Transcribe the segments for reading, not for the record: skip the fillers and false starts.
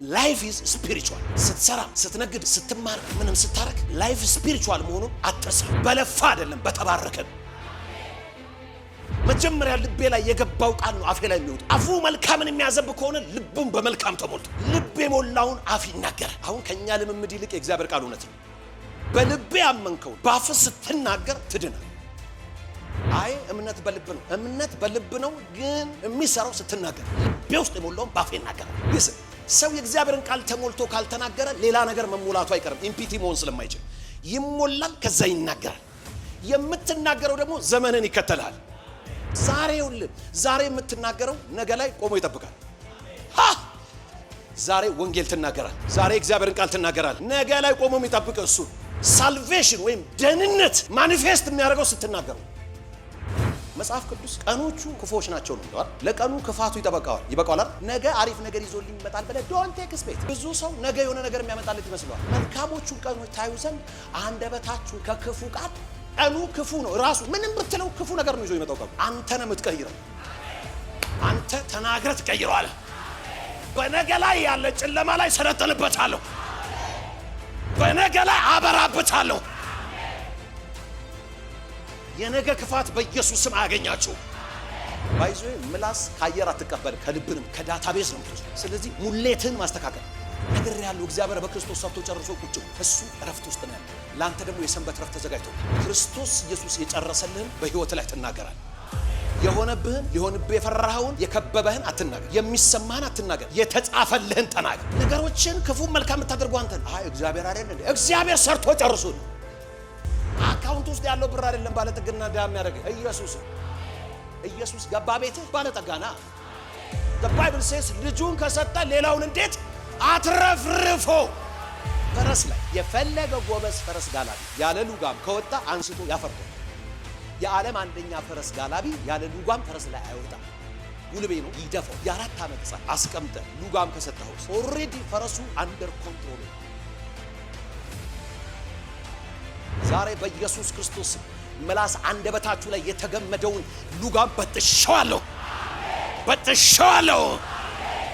ላይፍ ኢዝ ስፒሪቹዋል። ስትሰራ፣ ስትነግድ፣ ስትማር፣ ምንም ስታረግ ላይፍ ስፒሪቹዋል መሆኑን አትርሳ። በለፋ አይደለም በተባረከ ነው። መጀመሪያ ልቤ ላይ የገባው ቃል ነው አፌ ላይ የሚወጣው። አፉ መልካምን የሚያዘብ ከሆነ ልቡም በመልካም ተሞልቶ ልቤ የሞላውን አፍ ይናገራል። አሁን ከኛ ልምምድ ይልቅ የእግዚአብሔር ቃል እውነት ነው። በልቤ ያመንከው በአፍ ስትናገር ትድናል። አይ እምነት በልብ ነው፣ እምነት በልብ ነው፣ ግን የሚሰራው ስትናገር። ልቤ ውስጥ የሞላውን በአፌ ይናገራል። ይስም ሰው የእግዚአብሔርን ቃል ተሞልቶ ካልተናገረ ሌላ ነገር መሞላቱ አይቀርም። ኢምፒቲ መሆን ስለማይችል ይሞላል፣ ከዛ ይናገራል። የምትናገረው ደግሞ ዘመንን ይከተላል። ዛሬ የምትናገረው ነገ ላይ ቆሞ ይጠብቃል። ዛሬ ወንጌል ትናገራል፣ ዛሬ እግዚአብሔርን ቃል ትናገራል፣ ነገ ላይ ቆሞ የሚጠብቅ እሱ። ሳልቬሽን ወይም ደህንነት ማኒፌስት የሚያደርገው ስትናገረው። መጽሐፍ ቅዱስ ቀኖቹ ክፉዎች ናቸው ነው አይደል? ለቀኑ ክፋቱ ይበቃዋል። ነገ አሪፍ ነገር ይዞልኝ ይመጣል ብለህ ዶንት ኤክስፔክት። ብዙ ሰው ነገ የሆነ ነገር የሚያመጣለት ይመስለዋል። መልካሞቹን ቀኖች ታዩ ዘንድ አንደበታችሁ ከክፉ ቃል ቀኑ ክፉ ነው ራሱ ምንም ብትለው ክፉ ነገር ነው ይዞ ይመጣው። ቀኑ አንተ ነህ የምትቀይረው። አንተ ተናግረህ ትቀይረዋለህ። በነገ ላይ ያለ ጨለማ ላይ ሰለጥንበታለሁ፣ በነገ ላይ አበራበታለሁ። የነገ ክፋት በኢየሱስ ስም አያገኛችሁ። ባይዞ ምላስ ከአየር አትቀበል፣ ከልብንም ከዳታቤዝ ነው የምትወስደው። ስለዚህ ሙሌትን ማስተካከል ነገር ያለው እግዚአብሔር በክርስቶስ ሰርቶ ጨርሶ ቁጭ እሱ እረፍት ውስጥ ነው ያለው። ላንተ ደግሞ የሰንበት እረፍት ተዘጋጅቶ ክርስቶስ ኢየሱስ የጨረሰልህን በህይወት ላይ ትናገራል። የሆነብህን ሊሆንብህ የፈራኸውን የከበበህን አትናገር፣ የሚሰማህን አትናገር፣ የተጻፈልህን ተናገር። ነገሮችን ክፉ መልካም የምታደርገው አንተ ነህ። አይ እግዚአብሔር አይደል እንዴ? እግዚአብሔር ሰርቶ ጨርሶ ነው። አካውንት ውስጥ ያለው ብር አይደለም ባለጠግና ዳም የሚያደርገው ኢየሱስ ገባ ቤትህ ባለጠጋና the bible says ልጁን ከሰጠ ሌላውን እንዴት አትረፍርፎ። ፈረስ ላይ የፈለገ ጎበዝ ፈረስ ጋላቢ ያለ ሉጋም ከወጣ አንስቶ ያፈርዳል። የዓለም አንደኛ ፈረስ ጋላቢ ያለ ሉጋም ፈረስ ላይ አይወጣም። ጉልቤ ነው ይደፋው። የ4 ዓመት ሕፃን አስቀምጠ ሉጋም ከሰጠው ኦልሬዲ ፈረሱ አንደር ኮንትሮል። ዛሬ በኢየሱስ ክርስቶስ ምላስ አንደበታችሁ ላይ የተገመደውን ሉጋም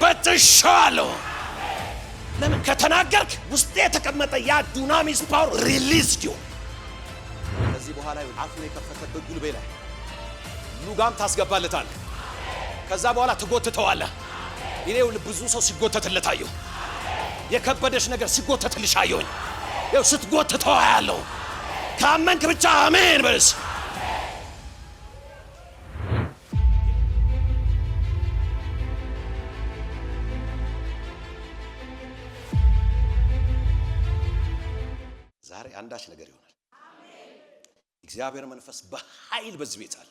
በጥሻለሁ። ለምን ከተናገርክ ውስጥ የተቀመጠ ያ ዱናሚስ ፓወር ሪሊዝድ ይሁን። ከዚህ በኋላ አፉን የከፈተበት ጉልቤ ላይ ሉጋም ታስገባለታል። ከዛ በኋላ ትጎትተዋለህ። ይሄው ብዙ ሰው ሲጎተትለት አየሁ። የከበደሽ ነገር ሲጎተትልሽ አየሁኝ። ይሄው ስትጎትተው ያለው ካመንክ ብቻ አሜን በልስ። ዛሬ አንዳች ነገር ይሆናል። እግዚአብሔር መንፈስ በኃይል በዚህ ቤት አለ።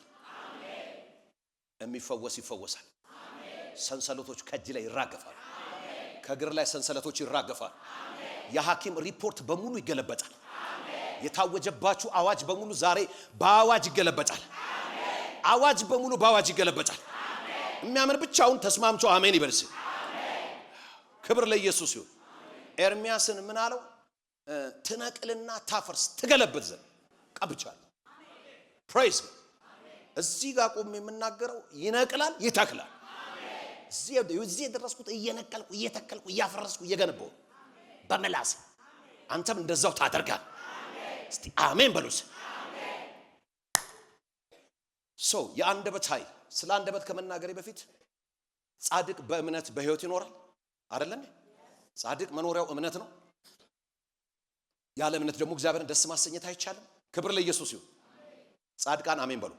የሚፈወስ ይፈወሳል። ሰንሰለቶች ከእጅ ላይ ይራገፋሉ። ከእግር ላይ ሰንሰለቶች ይራገፋሉ። የሐኪም ሪፖርት በሙሉ ይገለበጣል። የታወጀባችሁ አዋጅ በሙሉ ዛሬ በአዋጅ ይገለበጣል። አዋጅ በሙሉ በአዋጅ ይገለበጣል። የሚያምን ብቻውን ተስማምቶ አሜን ይበልስ። ክብር ለኢየሱስ ይሁን። ኤርሚያስን ምን አለው? ትነቅልና ታፈርስ ትገለብጥ ዘንድ ቀብቻለሁ። ፕሬዝ። እዚህ ጋር ቆሜ የምናገረው ይነቅላል ይተክላል። እዚህ የደረስኩት እየነቀልኩ እየተከልኩ እያፈረስኩ እየገነባው በመላስ አንተም እንደዛው ታደርጋል። እስቲ አሜን በሉስ። የአንደበት ኃይል። ስለ አንደበት ከመናገሬ በፊት ጻድቅ በእምነት በህይወት ይኖራል አይደለም? ጻድቅ መኖሪያው እምነት ነው። ያለ እምነት ደግሞ እግዚአብሔርን ደስ ማሰኘት አይቻልም። ክብር ለኢየሱስ ይሁን። ጻድቃን አሜን በሉ።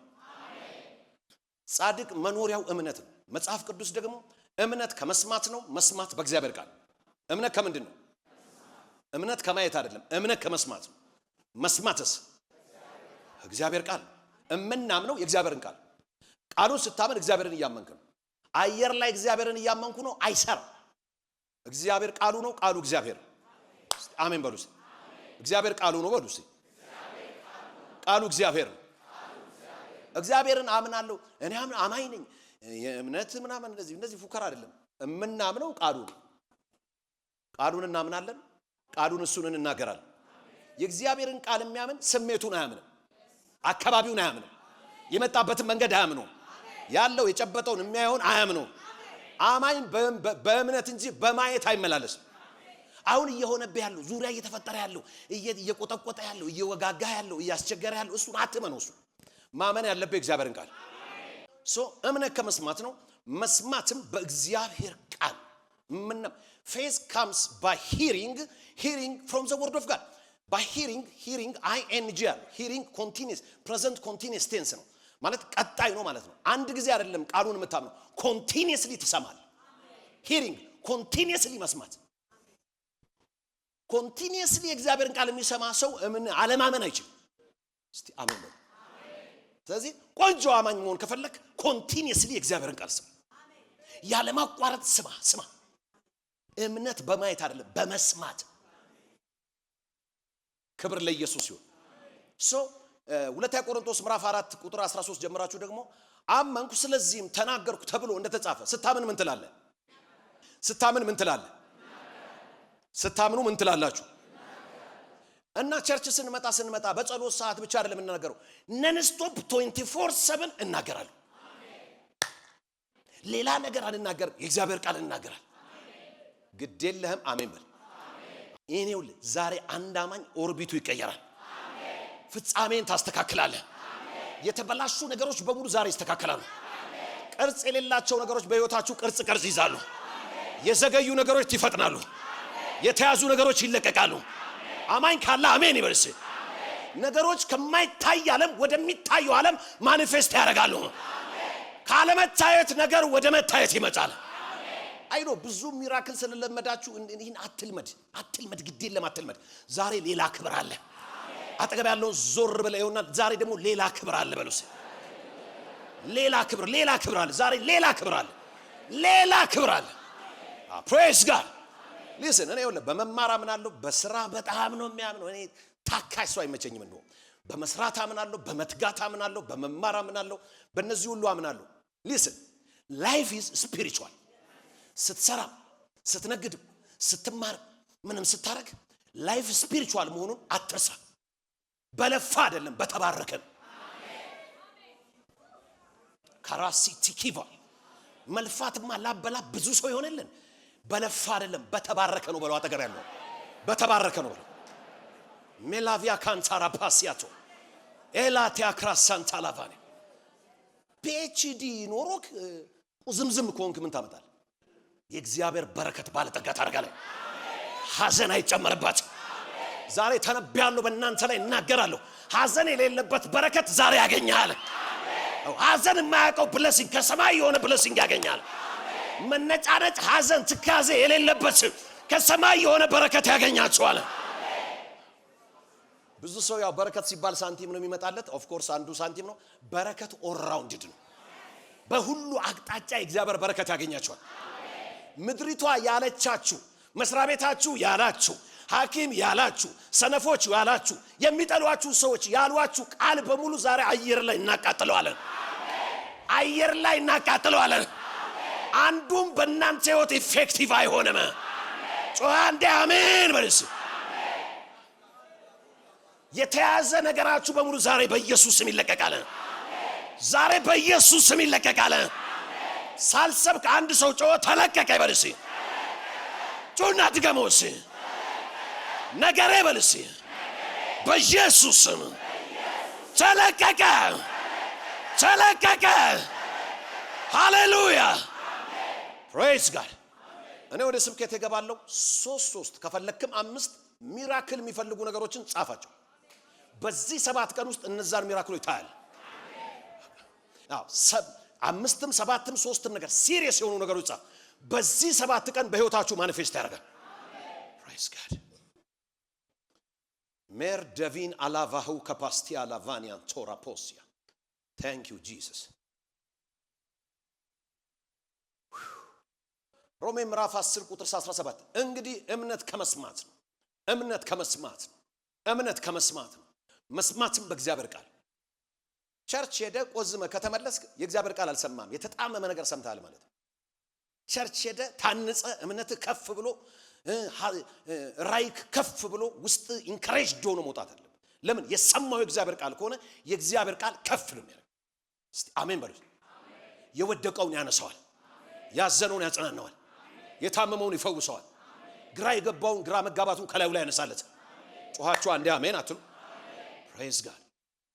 ጻድቅ መኖሪያው እምነት ነው። መጽሐፍ ቅዱስ ደግሞ እምነት ከመስማት ነው፣ መስማት በእግዚአብሔር ቃል። እምነት ከምንድን ነው? እምነት ከማየት አይደለም። እምነት ከመስማት ነው። መስማትስ እግዚአብሔር ቃል። እምናምነው የእግዚአብሔርን ቃል። ቃሉን ስታመን እግዚአብሔርን እያመንክ ነው። አየር ላይ እግዚአብሔርን እያመንኩ ነው አይሰራም። እግዚአብሔር ቃሉ ነው፣ ቃሉ እግዚአብሔር። አሜን በሉ። እግዚአብሔር ቃሉ ነው በሉ። ቃሉ እግዚአብሔር ነው። እግዚአብሔርን አምናለሁ እኔ አማኝ ነኝ የእምነት ምናምን እንደዚህ ፉከራ አይደለም። እምናምነው ቃሉ ነው። ቃሉን እናምናለን። ቃሉን እሱን እንናገራለን። የእግዚአብሔርን ቃል የሚያምን ስሜቱን አያምንም፣ አካባቢውን አያምንም፣ የመጣበትን መንገድ አያምነው፣ ያለው የጨበጠውን የሚያየውን አያምነው። አማኝ በእምነት እንጂ በማየት አይመላለስም። አሁን እየሆነብህ ያለው ዙሪያ እየተፈጠረ ያለው እየቆጠቆጠ ያለው እየወጋጋ ያለው እያስቸገረ ያለው እሱን አትመነው። እሱ ማመን ያለበት እግዚአብሔርን ቃል እምነት ከመስማት ነው፣ መስማትም በእግዚአብሔር ቃል። faith comes by hearing from the word of God. by hearing ing hearing continuous present continuous tense ነው ማለት ቀጣይ ነው ማለት ነው። አንድ ጊዜ አይደለም ቃሉን የምታምነው ኮንቲኒየስሊ ትሰማል። hearing continuously መስማት ኮንቲኒየስሊ እግዚአብሔርን ቃል የሚሰማ ሰው አለማመን አይችልም። እስቲ አሜን በሉ። ስለዚህ ቆንጆ አማኝ መሆን ከፈለክ ኮንቲኒየስሊ እግዚአብሔርን ቃል ስማ፣ ያለማቋረጥ ስማ። እምነት በማየት አይደለም በመስማት። ክብር ለኢየሱስ ይሁን። ሁለተኛ ቆሮንቶስ ምዕራፍ 4 ቁጥር 13 ጀምራችሁ ደግሞ አመንኩ ስለዚህም ተናገርኩ ተብሎ እንደተጻፈ ስታምን ምን ትላለህ? ስታምኑ ምን ትላላችሁ? እና ቸርች ስንመጣ በጸሎት ሰዓት ብቻ አይደለም እናገረው፣ ነን ስቶፕ 24/7 እናገራለሁ። ሌላ ነገር አንናገር፣ የእግዚአብሔር ቃል እናገራል። ግድ የለህም አሜን በል። ይሄኔው ዛሬ አንድ አማኝ ኦርቢቱ ይቀየራል። ፍጻሜን ታስተካክላለህ። የተበላሹ ነገሮች በሙሉ ዛሬ ይስተካከላሉ። ቅርጽ የሌላቸው ነገሮች በህይወታችሁ ቅርጽ ይዛሉ። የዘገዩ ነገሮች ይፈጥናሉ። የተያዙ ነገሮች ይለቀቃሉ። አማኝ ካለ አሜን ይበልስ። ነገሮች ከማይታይ ዓለም ወደሚታዩ ዓለም ማኒፌስት ያደርጋሉ። ካለመታየት ነገር ወደ መታየት ይመጣል። አይኖ ብዙ ሚራክል ስለለመዳችሁ ይሄን አትልመድ ግድ የለም አትልመድ። ዛሬ ሌላ ክብር አለ። አጠገብ ያለው ዞር ብለውና ዛሬ ደግሞ ሌላ ክብር አለ በሉስ። ሌላ ክብር አለ። ዛሬ ሌላ ክብር አለ። ፕሬዝ ጋድ። ሊስን እኔ ወለ በመማር አምናለሁ፣ በስራ በጣም ነው የሚያምነው። እኔ ታካይ ሰው አይመቸኝም። እንደው በመስራት አምናለሁ፣ በመትጋት አምናለሁ፣ በመማር አምናለሁ፣ በእነዚህ ሁሉ አምናለሁ። ሊስን ላይፍ ኢዝ ስፒሪቹዋል። ስትሰራ፣ ስትነግድ፣ ስትማር፣ ምንም ስታረግ ላይፍ ስፒሪቹዋል መሆኑን አትርሳ። በለፋ አይደለም በተባረከ ነው። ካራሲ ቲኪቫ መልፋትማ ላበላ ብዙ ሰው ይሆነልን። በለፋ አይደለም በተባረከ ነው በለው። አጠገብ ያለው በተባረከ ነው በለው። ሜላቪያ ካንታራ ፓሲያቶ ኤላቲያ ክራሳንታ ላቫኔ ፒኤችዲ ኖሮክ ዝምዝም ከሆንክ ምን ታመጣለህ? የእግዚአብሔር በረከት ባለጠጋ ታደርጋለህ። ሐዘን አይጨመርባችሁ። ዛሬ ተነብያለሁ፣ በእናንተ ላይ እናገራለሁ። ሐዘን የሌለበት በረከት ዛሬ ያገኛል። ሐዘን የማያውቀው ብለሲንግ ከሰማይ የሆነ ብለሲንግ ያገኛል። መነጫነጭ፣ ሐዘን፣ ትካዜ የሌለበት ከሰማይ የሆነ በረከት ያገኛችኋል። ብዙ ሰው ያው በረከት ሲባል ሳንቲም ነው የሚመጣለት። ኦፍ ኮርስ አንዱ ሳንቲም ነው። በረከት ኦል ራውንድድ ነው። በሁሉ አቅጣጫ የእግዚአብሔር በረከት ያገኛችኋል። ምድሪቷ ያለቻችሁ፣ መስሪያ ቤታችሁ ያላችሁ፣ ሐኪም ያላችሁ፣ ሰነፎች ያላችሁ፣ የሚጠሏችሁ ሰዎች ያሏችሁ ቃል በሙሉ ዛሬ አየር ላይ እናቃጥለዋለን። አንዱም በእናንተ ህይወት ኢፌክቲቭ አይሆንም። ጮህ አንዴ አሜን በልስ። የተያዘ ነገራችሁ በሙሉ ዛሬ በኢየሱስ ስም ይለቀቃል። ዛሬ በኢየሱስ ስም ይለቀቃል። ሳልሰብክ አንድ ሰው ጮህ ተለቀቀ ይበልስ። ጮህና ድገመውስ ነገሬ በልስ። በኢየሱስ ስም ተለቀቀ። ሃሌሉያ ፕሬዝ ጋድ። እኔ ወደ ስብከት እገባለሁ። 3 ከፈለክም 5 ሚራክል የሚፈልጉ ነገሮችን ጻፋቸው። በዚህ 7 ቀን ውስጥ እነዛን ሚራክሎች ታያል። 5ም 7ም 3ም ነገር ሲሪየስ የሆኑ ነገሮች ጻፍ። በዚህ 7 ቀን በህይወታችሁ ማኒፌስት ያደርጋል። ፕሬዝ ጋድ። ሜር ዴቪን አላቫሁ ካፓስቲያ ላቫኒያን ቶራፖሲያ ታንክ ዩ ጂሰስ። ሮሜ ምዕራፍ 10 ቁጥር 17 እንግዲህ እምነት ከመስማት ነው። መስማትም በእግዚአብሔር ቃል። ቸርች ሄደ ቆዝመ ከተመለስክ የእግዚአብሔር ቃል አልሰማም፣ የተጣመመ ነገር ሰምተሃል ማለት ነው። ቸርች ሄደ ታንጸ እምነት ከፍ ብሎ ራይክ ከፍ ብሎ ውስጥ ኢንካሬጅድ ሆኖ መውጣት አለ። ለምን? የሰማው የእግዚአብሔር ቃል ከሆነ የእግዚአብሔር ቃል ከፍ ነው የሚያደርግ። እስቲ አሜን በሉ። የወደቀውን ያነሳዋል፣ ያዘነውን ያጽናናዋል፣ የታመመውን ይፈውሰዋል፣ ግራ የገባውን ግራ መጋባቱን ከላዩ ላይ ያነሳለት። ጮኻችሁ አንዴ አሜን አትሉ? ፕሬዝ ጋድ።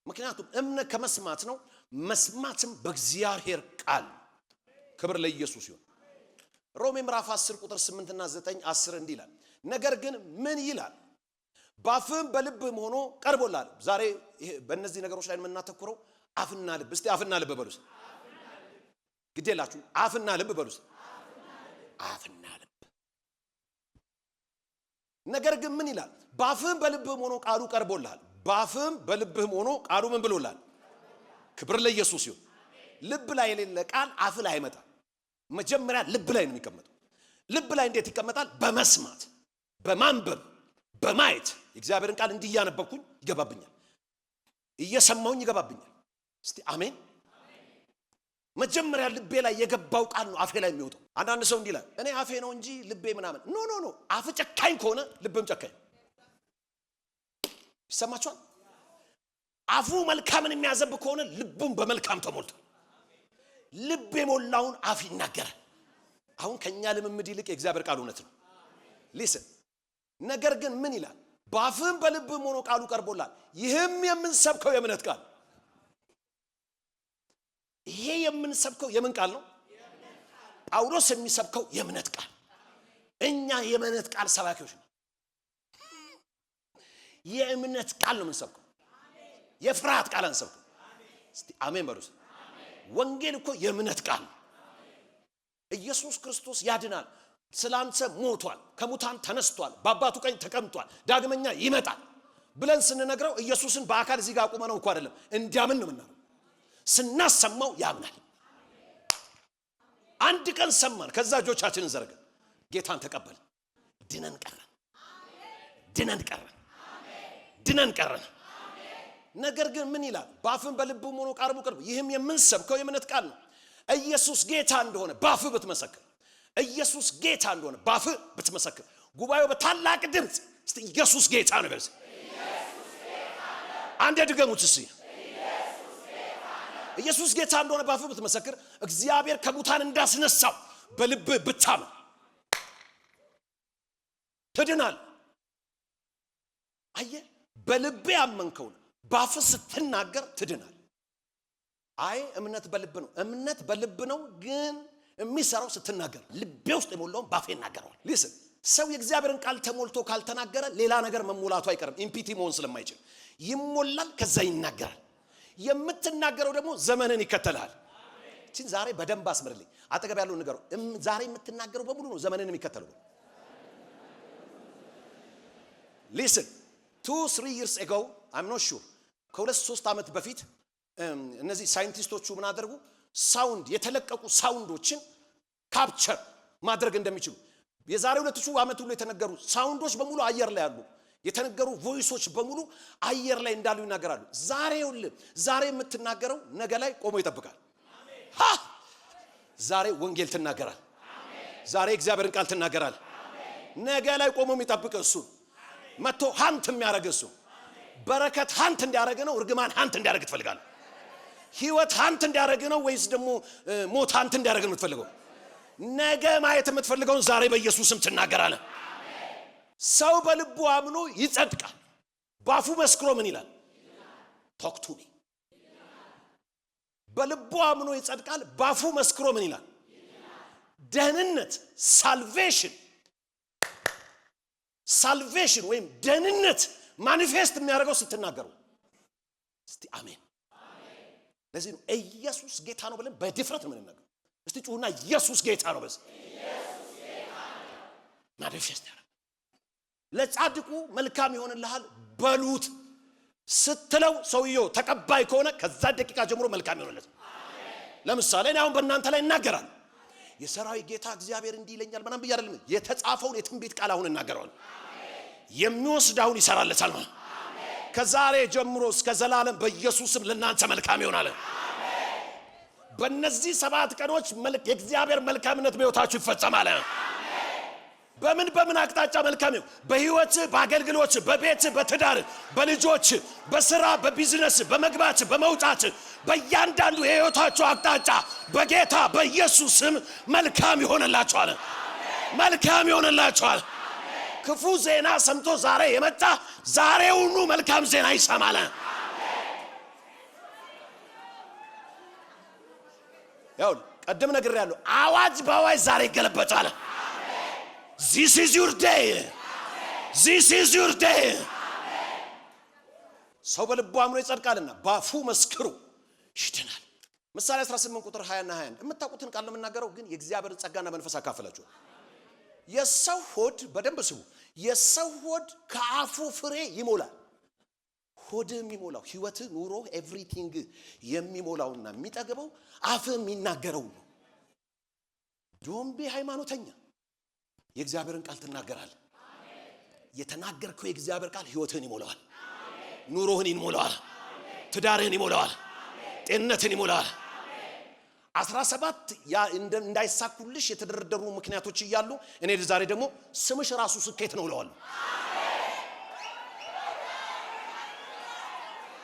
ምክንያቱም እምነት ከመስማት ነው፣ መስማትም በእግዚአብሔር ቃል። ክብር ለኢየሱስ ይሁን። ሮሜ ምዕራፍ 10 ቁጥር 8 እና 9 10 እንዲህ ይላል፣ ነገር ግን ምን ይላል? በአፍም በልብም ሆኖ ቀርቦላል። ዛሬ በእነዚህ ነገሮች ላይ የምናተኩረው አፍና ልብ። እስቲ አፍና ልብ በሉስ። ግዴላችሁ አፍና ልብ በሉስ። አፍና ልብ። ነገር ግን ምን ይላል? በአፍም በልብም ሆኖ ቃሉ ቀርቦላል። በአፍም በልብም ሆኖ ቃሉ ምን ብሎላል? ክብር ለኢየሱስ ይሁን። ልብ ላይ የሌለ ቃል አፍ ላይ አይመጣም። መጀመሪያ ልብ ላይ ነው የሚቀመጠው። ልብ ላይ እንዴት ይቀመጣል? በመስማት በማንበብ በማየት። የእግዚአብሔርን ቃል እንዲያነበብኩኝ ይገባብኛል፣ እየሰማሁኝ ይገባብኛል። እስቲ አሜን። መጀመሪያ ልቤ ላይ የገባው ቃል ነው አፌ ላይ የሚወጣው። አንዳንድ ሰው እንዲህ ይላል፣ እኔ አፌ ነው እንጂ ልቤ ምናምን። ኖ ኖ ኖ፣ አፍ ጨካኝ ከሆነ ልብም ጨካኝ። ይሰማችኋል? አፉ መልካምን የሚያዘብ ከሆነ ልቡም በመልካም ተሞልቷል። ልብ የሞላውን አፍ ይናገራል። አሁን ከኛ ልምምድ ይልቅ የእግዚአብሔር ቃል እውነት ነው። ሊስን። ነገር ግን ምን ይላል? በአፍም በልብም ሆኖ ቃሉ ቀርቦላል። ይህም የምንሰብከው የእምነት ቃል። ይሄ የምንሰብከው የምን ቃል ነው? ጳውሎስ የሚሰብከው የእምነት ቃል። እኛ የእምነት ቃል ሰባኪዎች ነው። የእምነት ቃል ነው የምንሰብከው። የፍርሃት ቃል አንሰብከው። እስቲ አሜን በሉስ። ወንጌል እኮ የእምነት ቃል ነው። ኢየሱስ ክርስቶስ ያድናል፣ ስላንተ ሞቷል፣ ከሙታን ተነስቷል፣ በአባቱ ቀኝ ተቀምጧል፣ ዳግመኛ ይመጣል ብለን ስንነግረው ኢየሱስን በአካል እዚህ ጋር አቁመነው እኮ አይደለም፣ እንዲያምን ነው የምናደርገው። ስናሰማው ያምናል። አንድ ቀን ሰማን፣ ከዛ እጆቻችንን ዘርገን ጌታን ተቀበል፣ ድነን ቀረን፣ ድነን ቀረን፣ ድነን ቀረን። ነገር ግን ምን ይላል? በአፍም በልብም ሆኖ ቃሉ ቀርቦ፣ ይህም የምንሰብከው የእምነት ቃል ነው። ኢየሱስ ጌታ እንደሆነ ባፍ ብትመሰክር፣ ኢየሱስ ጌታ እንደሆነ ባፍ ብትመሰክር፣ ጉባኤው በታላቅ ድምፅ እስቲ ኢየሱስ ጌታ ነው በል። አንዴ ድገሙት እስቲ። ኢየሱስ ጌታ እንደሆነ ባፍ ብትመሰክር፣ እግዚአብሔር ከሙታን እንዳስነሳው በልብ ብታምን ትድናል። አየ በልብ ያመንከው ባፍ ስትናገር ትድናል። አይ እምነት በልብ ነው፣ እምነት በልብ ነው፣ ግን የሚሰራው ስትናገር። ልቤ ውስጥ የሞላውን ባፌ ይናገራል። ሊስን። ሰው የእግዚአብሔርን ቃል ተሞልቶ ካልተናገረ ሌላ ነገር መሞላቱ አይቀርም። ኢምፒቲ መሆን ስለማይችል ይሞላል፣ ከዛ ይናገራል። የምትናገረው ደግሞ ዘመንን ይከተላል። እቺን ዛሬ በደንብ አስምርልኝ። አጠገብ ያለው ነገር ዛሬ የምትናገረው በሙሉ ነው ዘመንን የሚከተለው። ሊስን 2-3 years ago I'm not sure ከ2-3 ዓመት በፊት እነዚህ ሳይንቲስቶቹ ምን አደረጉ? ሳውንድ የተለቀቁ ሳውንዶችን ካፕቸር ማድረግ እንደሚችሉ የዛሬ 2000 ዓመት ሁሉ የተነገሩ ሳውንዶች በሙሉ አየር ላይ አሉ። የተነገሩ ቮይሶች በሙሉ አየር ላይ እንዳሉ ይናገራሉ። ዛሬ የምትናገረው ነገ ላይ ቆሞ ይጠብቃል። ዛሬ ወንጌል ትናገራል። ዛሬ እግዚአብሔርን ቃል ትናገራል። ነገ ላይ ቆሞ የሚጠብቅ እሱ መጥቶ ሃንት የሚያደርግ እሱ። በረከት ሃንት እንዲያደርግ ነው? እርግማን ሃንት እንዲያደርግ ትፈልጋለህ? ህይወት ሃንት እንዲያደርግ ነው ወይስ ደግሞ ሞት ሃንት እንዲያደርግ ነው የምትፈልገው? ነገ ማየት የምትፈልገውን ዛሬ በኢየሱስም ትናገራለህ። ሰው በልቡ አምኖ ይጸድቃል፣ ባፉ መስክሮ ምን ይላል? ቶክ ቱ ሚ። በልቡ አምኖ ይጸድቃል፣ ባፉ መስክሮ ምን ይላል? ደህንነት ሳልቬሽን ወይም ደህንነት ማኒፌስት የሚያደርገው ስትናገሩ። እስቲ አሜን። ለዚህ ነው ኢየሱስ ጌታ ነው ብለን በድፍረት ምን እናገር። እስቲ ጩሁና ኢየሱስ ጌታ ነው በስ። ኢየሱስ ጌታ ነው ማኒፌስት ያደርጋል። ለጻድቁ መልካም ይሆንልሃል በሉት ስትለው ሰውየው ተቀባይ ከሆነ ከዛ ደቂቃ ጀምሮ መልካም ይሆንለት። ለምሳሌ እኔ አሁን በእናንተ ላይ እናገራል። የሰራዊት ጌታ እግዚአብሔር እንዲህ ይለኛል ምናምን ብዬ አይደለም። የተጻፈውን የትንቢት ቃል አሁን እናገራለሁ። የሚወስዳውን ይሰራለታል ማለት። ከዛሬ ጀምሮ እስከ ዘላለም በኢየሱስም ለእናንተ መልካም ይሆናል። በእነዚህ 7 ቀኖች የእግዚአብሔር መልካምነት በሕይወታችሁ ይፈጸማል። በምን አቅጣጫ መልካም ነው? በህይወት፣ በአገልግሎት፣ በቤት፣ በትዳር፣ በልጆች፣ በስራ፣ በቢዝነስ፣ በመግባት፣ በመውጣት በእያንዳንዱ የህይወታቸው አቅጣጫ በጌታ በኢየሱስ ስም መልካም ይሆንላችኋል። መልካም ይሆንላችኋል። ክፉ ዜና ሰምቶ ዛሬ የመጣ ዛሬውኑ መልካም ዜና ይሰማል። ያው ቀደም ነግሬያለሁ። አዋጅ በአዋጅ ዛሬ ይገለበጣል። This is your day. This is your day. ሰው በልቡ አምኖ ይጸድቃልና በአፉ መስክሩ ይድናል። ምሳሌ 18 ቁጥር 20 እና 21 የምታውቁትን ቃል ነው የምናገረው፣ ግን የእግዚአብሔር ጸጋና መንፈስ አካፈላችሁ። የሰው ሆድ በደንብ ስሙ። የሰው ሆድ ከአፉ ፍሬ ይሞላል። ሆድ የሚሞላው ህይወት፣ ኑሮ፣ ኤቭሪቲንግ የሚሞላውና የሚጠግበው አፍ የሚናገረው ነው። ጆምቢ ሃይማኖተኛ የእግዚአብሔርን ቃል ትናገራለህ። የተናገርከው የእግዚአብሔር ቃል ህይወትህን ይሞላዋል፣ ኑሮህን ይሞላዋል፣ ትዳርህን ይሞላዋል፣ ጤንነትን ይሞላዋል። 17 እንዳይሳኩልሽ የተደረደሩ ምክንያቶች እያሉ እኔ ዛሬ ደግሞ ስምሽ ራሱ ስኬት ነው እለዋለሁ።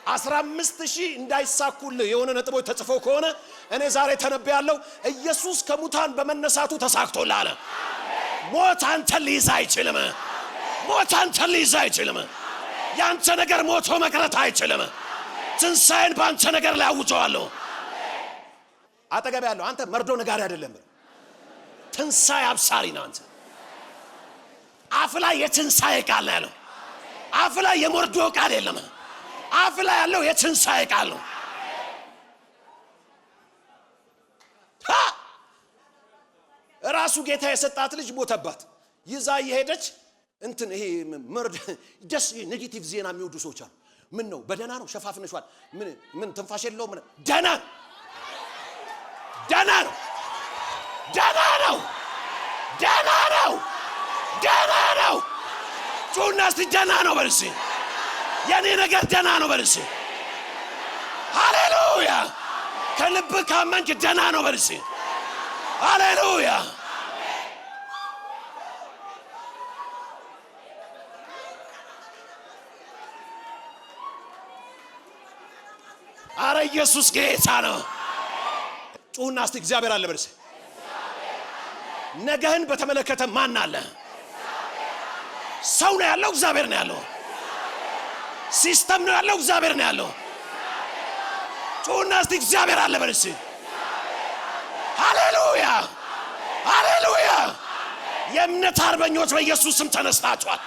15,000 እንዳይሳኩልህ የሆነ ነጥቦች ተጽፈው ከሆነ እኔ ዛሬ ተነብያለሁ። ኢየሱስ ከሙታን በመነሳቱ ተሳክቶልሃል። ሞት አንተን ሊይዝ አይችልም። ሞት አንተን ሊይዝ አይችልም። ያንተ ነገር ሞቶ መቅረት አይችልም። ትንሣኤን በአንተ ነገር ላይ አውጀዋለሁ። አጠገብ ያለው አንተ መርዶ ነጋሪ አይደለም፣ ትንሣኤ አብሳሪ ነው። አንተ አፍ ላይ የትንሣኤ ቃል ነው ያለው። አፍ ላይ የመርዶ ቃል የለም። አፍ ላይ ያለው የትንሣኤ ቃል ነው። ራሱ ጌታ የሰጣት ልጅ ሞተባት። ይዛ የሄደች እንትን ይሄ መርድ ደስ ኔጌቲቭ ዜና የሚወዱ ሰዎች አሉ። ምን ነው በደና ነው ሸፋፍነሻል፣ ምን ትንፋሽ የለውም፣ ደና ነው ደና ነው ደና ነው ደና ነው ደና ነው። ጩና እስቲ ደና ነው በልሲ። የኔ ነገር ደና ነው በልሲ። ሃሌሉያ። ከልብ ካመንክ ደና ነው በልሲ። ሃሌሉያ። አረ ኢየሱስ ጌታ ነው። ጩና እስቲ እግዚአብሔር አለ በልሲ። ነገህን በተመለከተ ማን አለ? ሰው ነው ያለው? እግዚአብሔር ነው ያለው? ሲስተም ነው ያለው? እግዚአብሔር ነው ያለው? ጩና እስቲ እግዚአብሔር አለ በልሲ። ሃሌሉያ ሃሌሉያ። የእምነት አርበኞች በኢየሱስ ስም ተነስታችኋል፣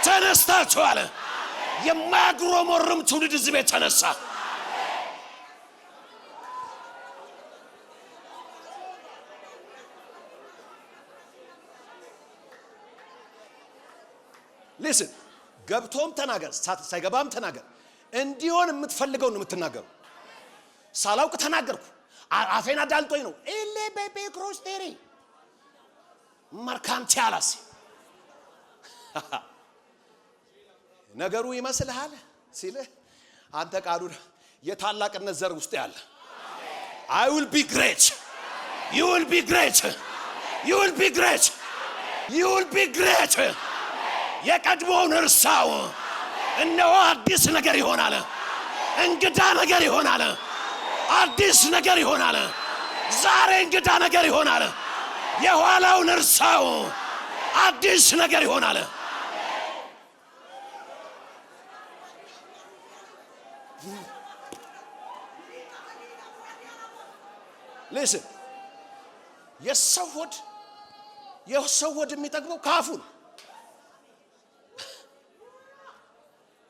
ተነስታችኋል። የማያጉረመርም ትውልድ እዚህ ቤት ተነሳ። ሊስን ገብቶም ተናገር፣ ሳይገባም ተናገር። እንዲሆን የምትፈልገው ነው የምትናገረው። ሳላውቅ ተናገርኩ፣ አፌን አዳልጦኝ ነው ኤሌ ቤቤ ክሮስቴሪ ማርካንቲ አላስ ነገሩ ይመስልሃል ሲልህ አንተ ቃሉ የታላቅነት ዘር ውስጥ ያለ I will be great, you will be great, you will be great, you will be great. የቀድሞውን እርሳው፣ እነሆ አዲስ ነገር ይሆናል። እንግዳ ነገር ይሆናል። አዲስ ነገር ይሆናል። ዛሬ እንግዳ ነገር ይሆናል። የኋላውን እርሳው፣ አዲስ ነገር ይሆናል። listen የሰው ሆድ የሚጠግበው ካፉ ነው።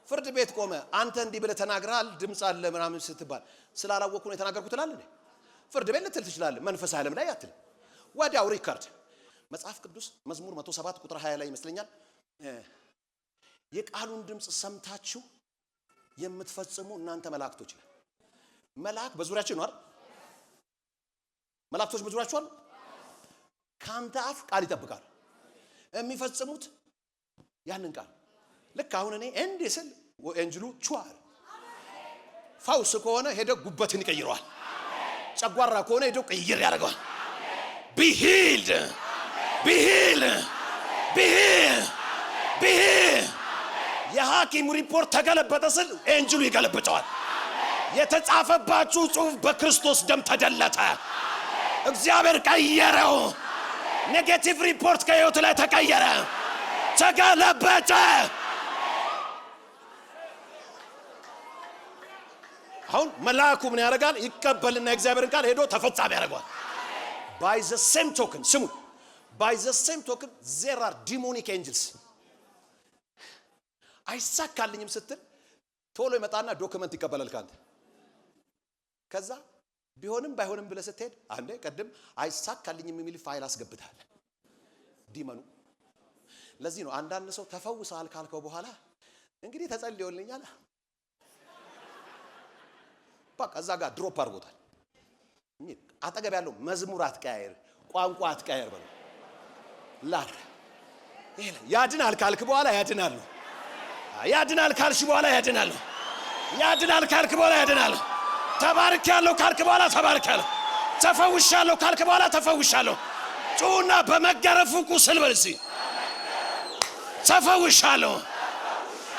ፍርድ ቤት ቆመ፣ አንተ እንዲህ ብለህ ተናግረሃል፣ ድምጽ አለ ምናምን ስትባል ስላላወቅኩ ነው የተናገርኩት ትላለህ። ፍርድ ቤት ልትል ትችላለህ፣ መንፈሳዊ ዓለም ላይ አትልም። ወዲያው ሪከርድ መጽሐፍ ቅዱስ መዝሙር 107 ቁጥር 20 ላይ ይመስለኛል የቃሉን ድምጽ ሰምታችሁ የምትፈጽሙ እናንተ መላእክቶች ይላል። መልአክ በዙሪያችን ነው አይደል? መላእክቶች በዙሪያችሁ አሉ። ካንተ አፍ ቃል ይጠብቃል፣ የሚፈጽሙት ያንን ቃል። ልክ አሁን እኔ እንዴ ስል ወንጅሉ ቹዋል ፋውስ ከሆነ ሄደ ጉበትን ይቀይረዋል። ጨጓራ ከሆነ ሄዶ ቀይር ያደርገዋል። be healed, be healed, ቢሂ የሐኪም ሪፖርት ተገለበጠ ስል ኤንጅሉ ይገለብጠዋል። የተጻፈባችሁ ጽሑፍ በክርስቶስ ደም ተደለተ። እግዚአብሔር ቀየረው። ኔጌቲቭ ሪፖርት ከሕይወት ላይ ተቀየረ፣ ተገለበጠ። አሁን መልአኩ ምን ያደርጋል? ይቀበልና እግዚአብሔርን ቃል ሄዶ ተፈጻሚ ያደርጋል። by the same token ስሙ by the same token there are demonic angels አይሳካልኝም ስትል ቶሎ ይመጣና ዶክመንት ይቀበላል ካንተ። ከዛ ቢሆንም ባይሆንም ብለህ ስትሄድ አንዴ ቀድም አይሳካልኝም የሚል ፋይል አስገብታል ዲመኑ። ለዚህ ነው አንዳንድ ሰው ተፈውሳል ካልከው በኋላ እንግዲህ ተጸልዮልኛል በቃ እዛ ጋር ድሮፕ አድርጎታል። አጠገብ ያለው መዝሙር አትቀያየር፣ ቋንቋ አትቀያየር በለው። ላር ያድናል ካልክ በኋላ ያድናል፣ ያድናል ካልሽ በኋላ ያድናል፣ ያድናል ካልክ በኋላ ያድናል። ተባርካለሁ ካልክ በኋላ ተባርካለሁ፣ ተፈውሻለሁ ካልክ በኋላ ተፈውሻለሁ። ጩና በመገረፉ ቁስል በልሲ ተፈውሻለሁ።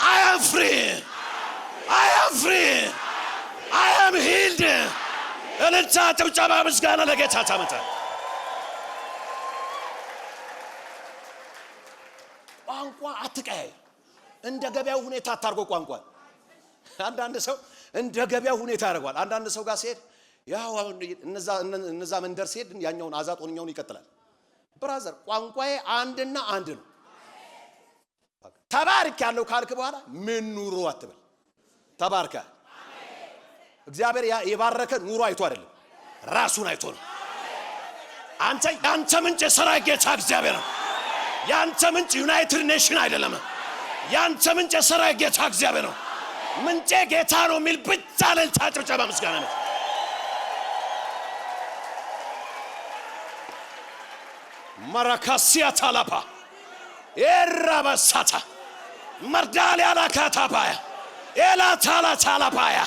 I am free, I am free, I am healed. እልልታ ጭብጨባ ምስጋና ለጌታ ታመጣ። ቋንቋ አትቀያየር፣ እንደ ገበያው ሁኔታ አታርጎ ቋንቋ። አንዳንድ ሰው እንደ ገበያው ሁኔታ ያደርጋል። አንዳንድ ሰው ጋር ሲሄድ ያው እነዛ መንደር ሲሄድ ያኛውን አዛጦንኛውን ይቀጥላል። ብራዘር ቋንቋዬ አንድና አንድ ነው። ተባርክ ያለው ካልክ በኋላ ምን ኑሮ አትበል። ተባርከ እግዚአብሔር የባረከ ኑሮ አይቶ አይደለም ራሱን አይቶ ነው። ያንተ ምንጭ የሰራዊት ጌታ እግዚአብሔር ነው። ያንተ ምንጭ ዩናይትድ ኔሽን አይደለም። ያንተ ምንጭ የሰራዊት ጌታ እግዚአብሔር ነው። ምንጭ ጌታ ነው የሚል ብቻ ለልታ ጭብጨባ ምስጋና ነው። ማራካሲያ ታላፓ ኤራባሳታ መርዳሊያ ላካታባያ ኤላ ታላ ታላባያ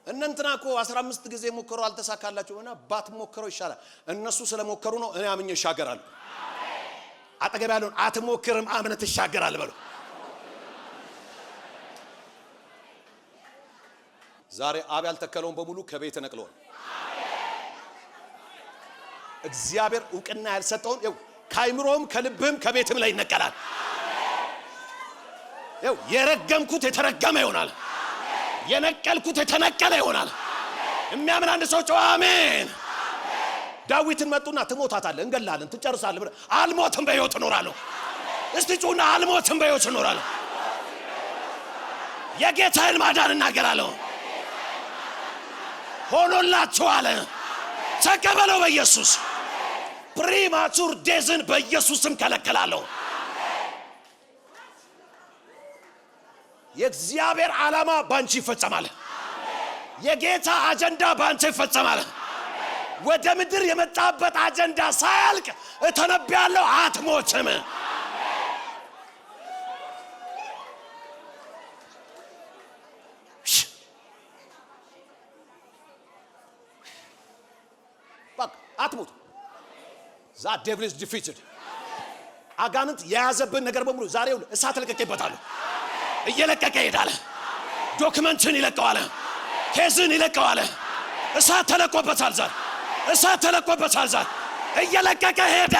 እነንትና እኮ 15 ጊዜ ሞከሩ አልተሳካላቸውና ባትሞክረው ይሻላል። እነሱ ስለሞከሩ ነው እኔ አምኜ እሻገራለሁ። አጠገብ ያለውን አትሞክርም አምነህ ትሻገራለህ በለው። ዛሬ አብ ያልተከለውን በሙሉ ከቤት ነቅለዋል። እግዚአብሔር ዕውቅና ያልሰጠውን ይው ካይምሮም ከልብም ከቤትም ላይ ይነቀላል። ይው የረገምኩት የተረገመ ይሆናል፣ የነቀልኩት የተነቀለ ይሆናል። የሚያምን አንድ ሰው ጮህ አሜን። ዳዊትን መጡና ትሞታታለህ፣ እንገላለን፣ ትጨርሳለህ ብለህ አልሞትም በሕይወት እኖራለሁ። እስቲ ጩና አልሞትም በሕይወት እኖራለሁ። የጌታዬን ማዳን እናገራለሁ። ሆኖላችኋል፣ ተቀበለው በኢየሱስ። ፕሪማቹር ዴዝን በኢየሱስም ከለከላለሁ። የእግዚአብሔር ዓላማ ባንቺ ይፈጸማል። የጌታ አጀንዳ ባንቺ ይፈጸማል። ወደ ምድር የመጣበት አጀንዳ ሳያልቅ እተነብያለሁ፣ አትሞትም። በቃ አትሞት። that devil is defeated። አጋንንት የያዘብን ነገር በሙሉ ዛሬው እሳት ለቀቀበታለሁ። እየለቀቀ ይሄዳል። ዶክመንትን ይለቀዋል፣ ኬዝን ይለቀዋል። እሳት ተለቆበታል ዛሬ፣ እሳት ተለቆበታል ዛሬ። እየለቀቀ ሄደ፣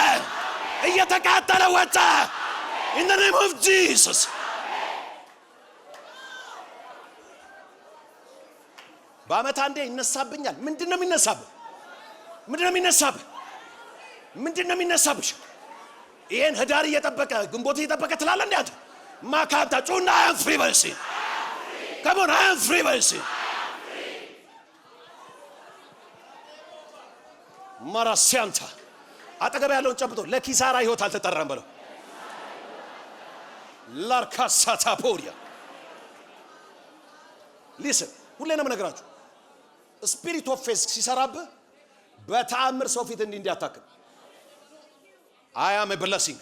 እየተቃጠለ ወጣ። in the name of Jesus። በአመት አንዴ ይነሳብኛል። ምንድነው የሚነሳብህ? ምንድነው የሚነሳብህ? ምንድነው የሚነሳብሽ? ይሄን ህዳር እየጠበቀ ግንቦት እየጠበቀ ትላለህ እንዴ አንተ? ማካንታ ጩና I am free በልሲ። come on I am free በልሲ። ማራሲያንታ አጠገብ ያለውን ጨብጦ ለኪሳራ ህይወት አልተጠራም በለው። ላርካሳታ ፖሪያ ሊስን ሁሌ ነው የምነግራችሁ። ስፒሪት ኦፍ ፌዝ ሲሰራብህ በተአምር ሰው ፊት እንዲያታክም I am a blessing።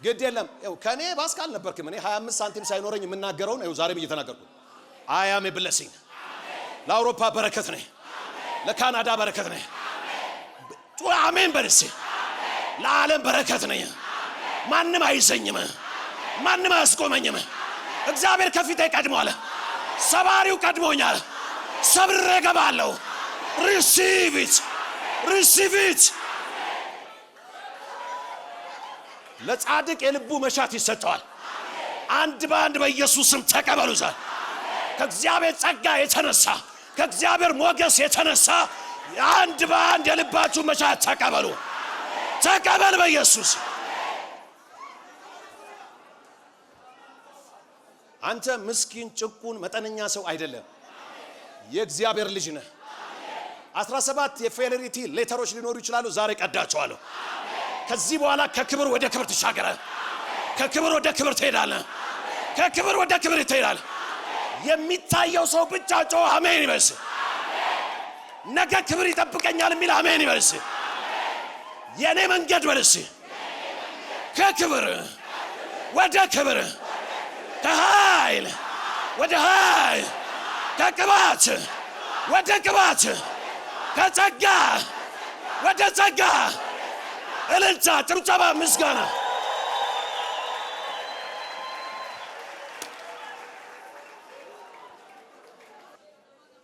ግድ የለም ያው ከኔ ባስካል ነበርክም። እኔ 25 ሳንቲም ሳይኖረኝ የምናገረው ነው ዛሬም እየተናገርኩ። I am a blessing። ለአውሮፓ በረከት ነኝ፣ ለካናዳ በረከት ነኝ። አሜን በርሲ። ለዓለም በረከት ነኝ። ማንም አይዘኝም፣ ማንም አያስቆመኝም። እግዚአብሔር ከፊቴ ቀድሟል። ሰባሪው ቀድሞኛል። ሰብሬ እገባለሁ። ሪሲቭ ኢት፣ ሪሲቭ ኢት። ለጻድቅ የልቡ መሻት ይሰጠዋል። አንድ በአንድ በኢየሱስ ስም ተቀበሉ። ዛሬ ከእግዚአብሔር ጸጋ የተነሳ ከእግዚአብሔር ሞገስ የተነሳ አንድ በአንድ የልባችሁ መሻት ተቀበሉ። ተቀበል በኢየሱስ። አንተ ምስኪን ጭቁን መጠነኛ ሰው አይደለም፣ የእግዚአብሔር ልጅ ነህ። 17 የፌለሪቲ ሌተሮች ሊኖሩ ይችላሉ። ዛሬ ቀዳቸዋለሁ። ከዚህ በኋላ ከክብር ወደ ክብር ትሻገራለህ። ከክብር ወደ ክብር ትሄዳለህ። ከክብር ወደ ክብር ትሄዳለህ። የሚታየው ሰው ብቻ ጮህ አሜን ይበልስ። ነገ ክብር ይጠብቀኛል የሚል አሜን ይበልስ። የኔ መንገድ በልስ ከክብር ወደ ክብር፣ ከኃይል ወደ ኃይል፣ ከቅባት ወደ ቅባት፣ ከጸጋ ወደ ጸጋ። እልልታ፣ ጭብጨባ፣ ምስጋና።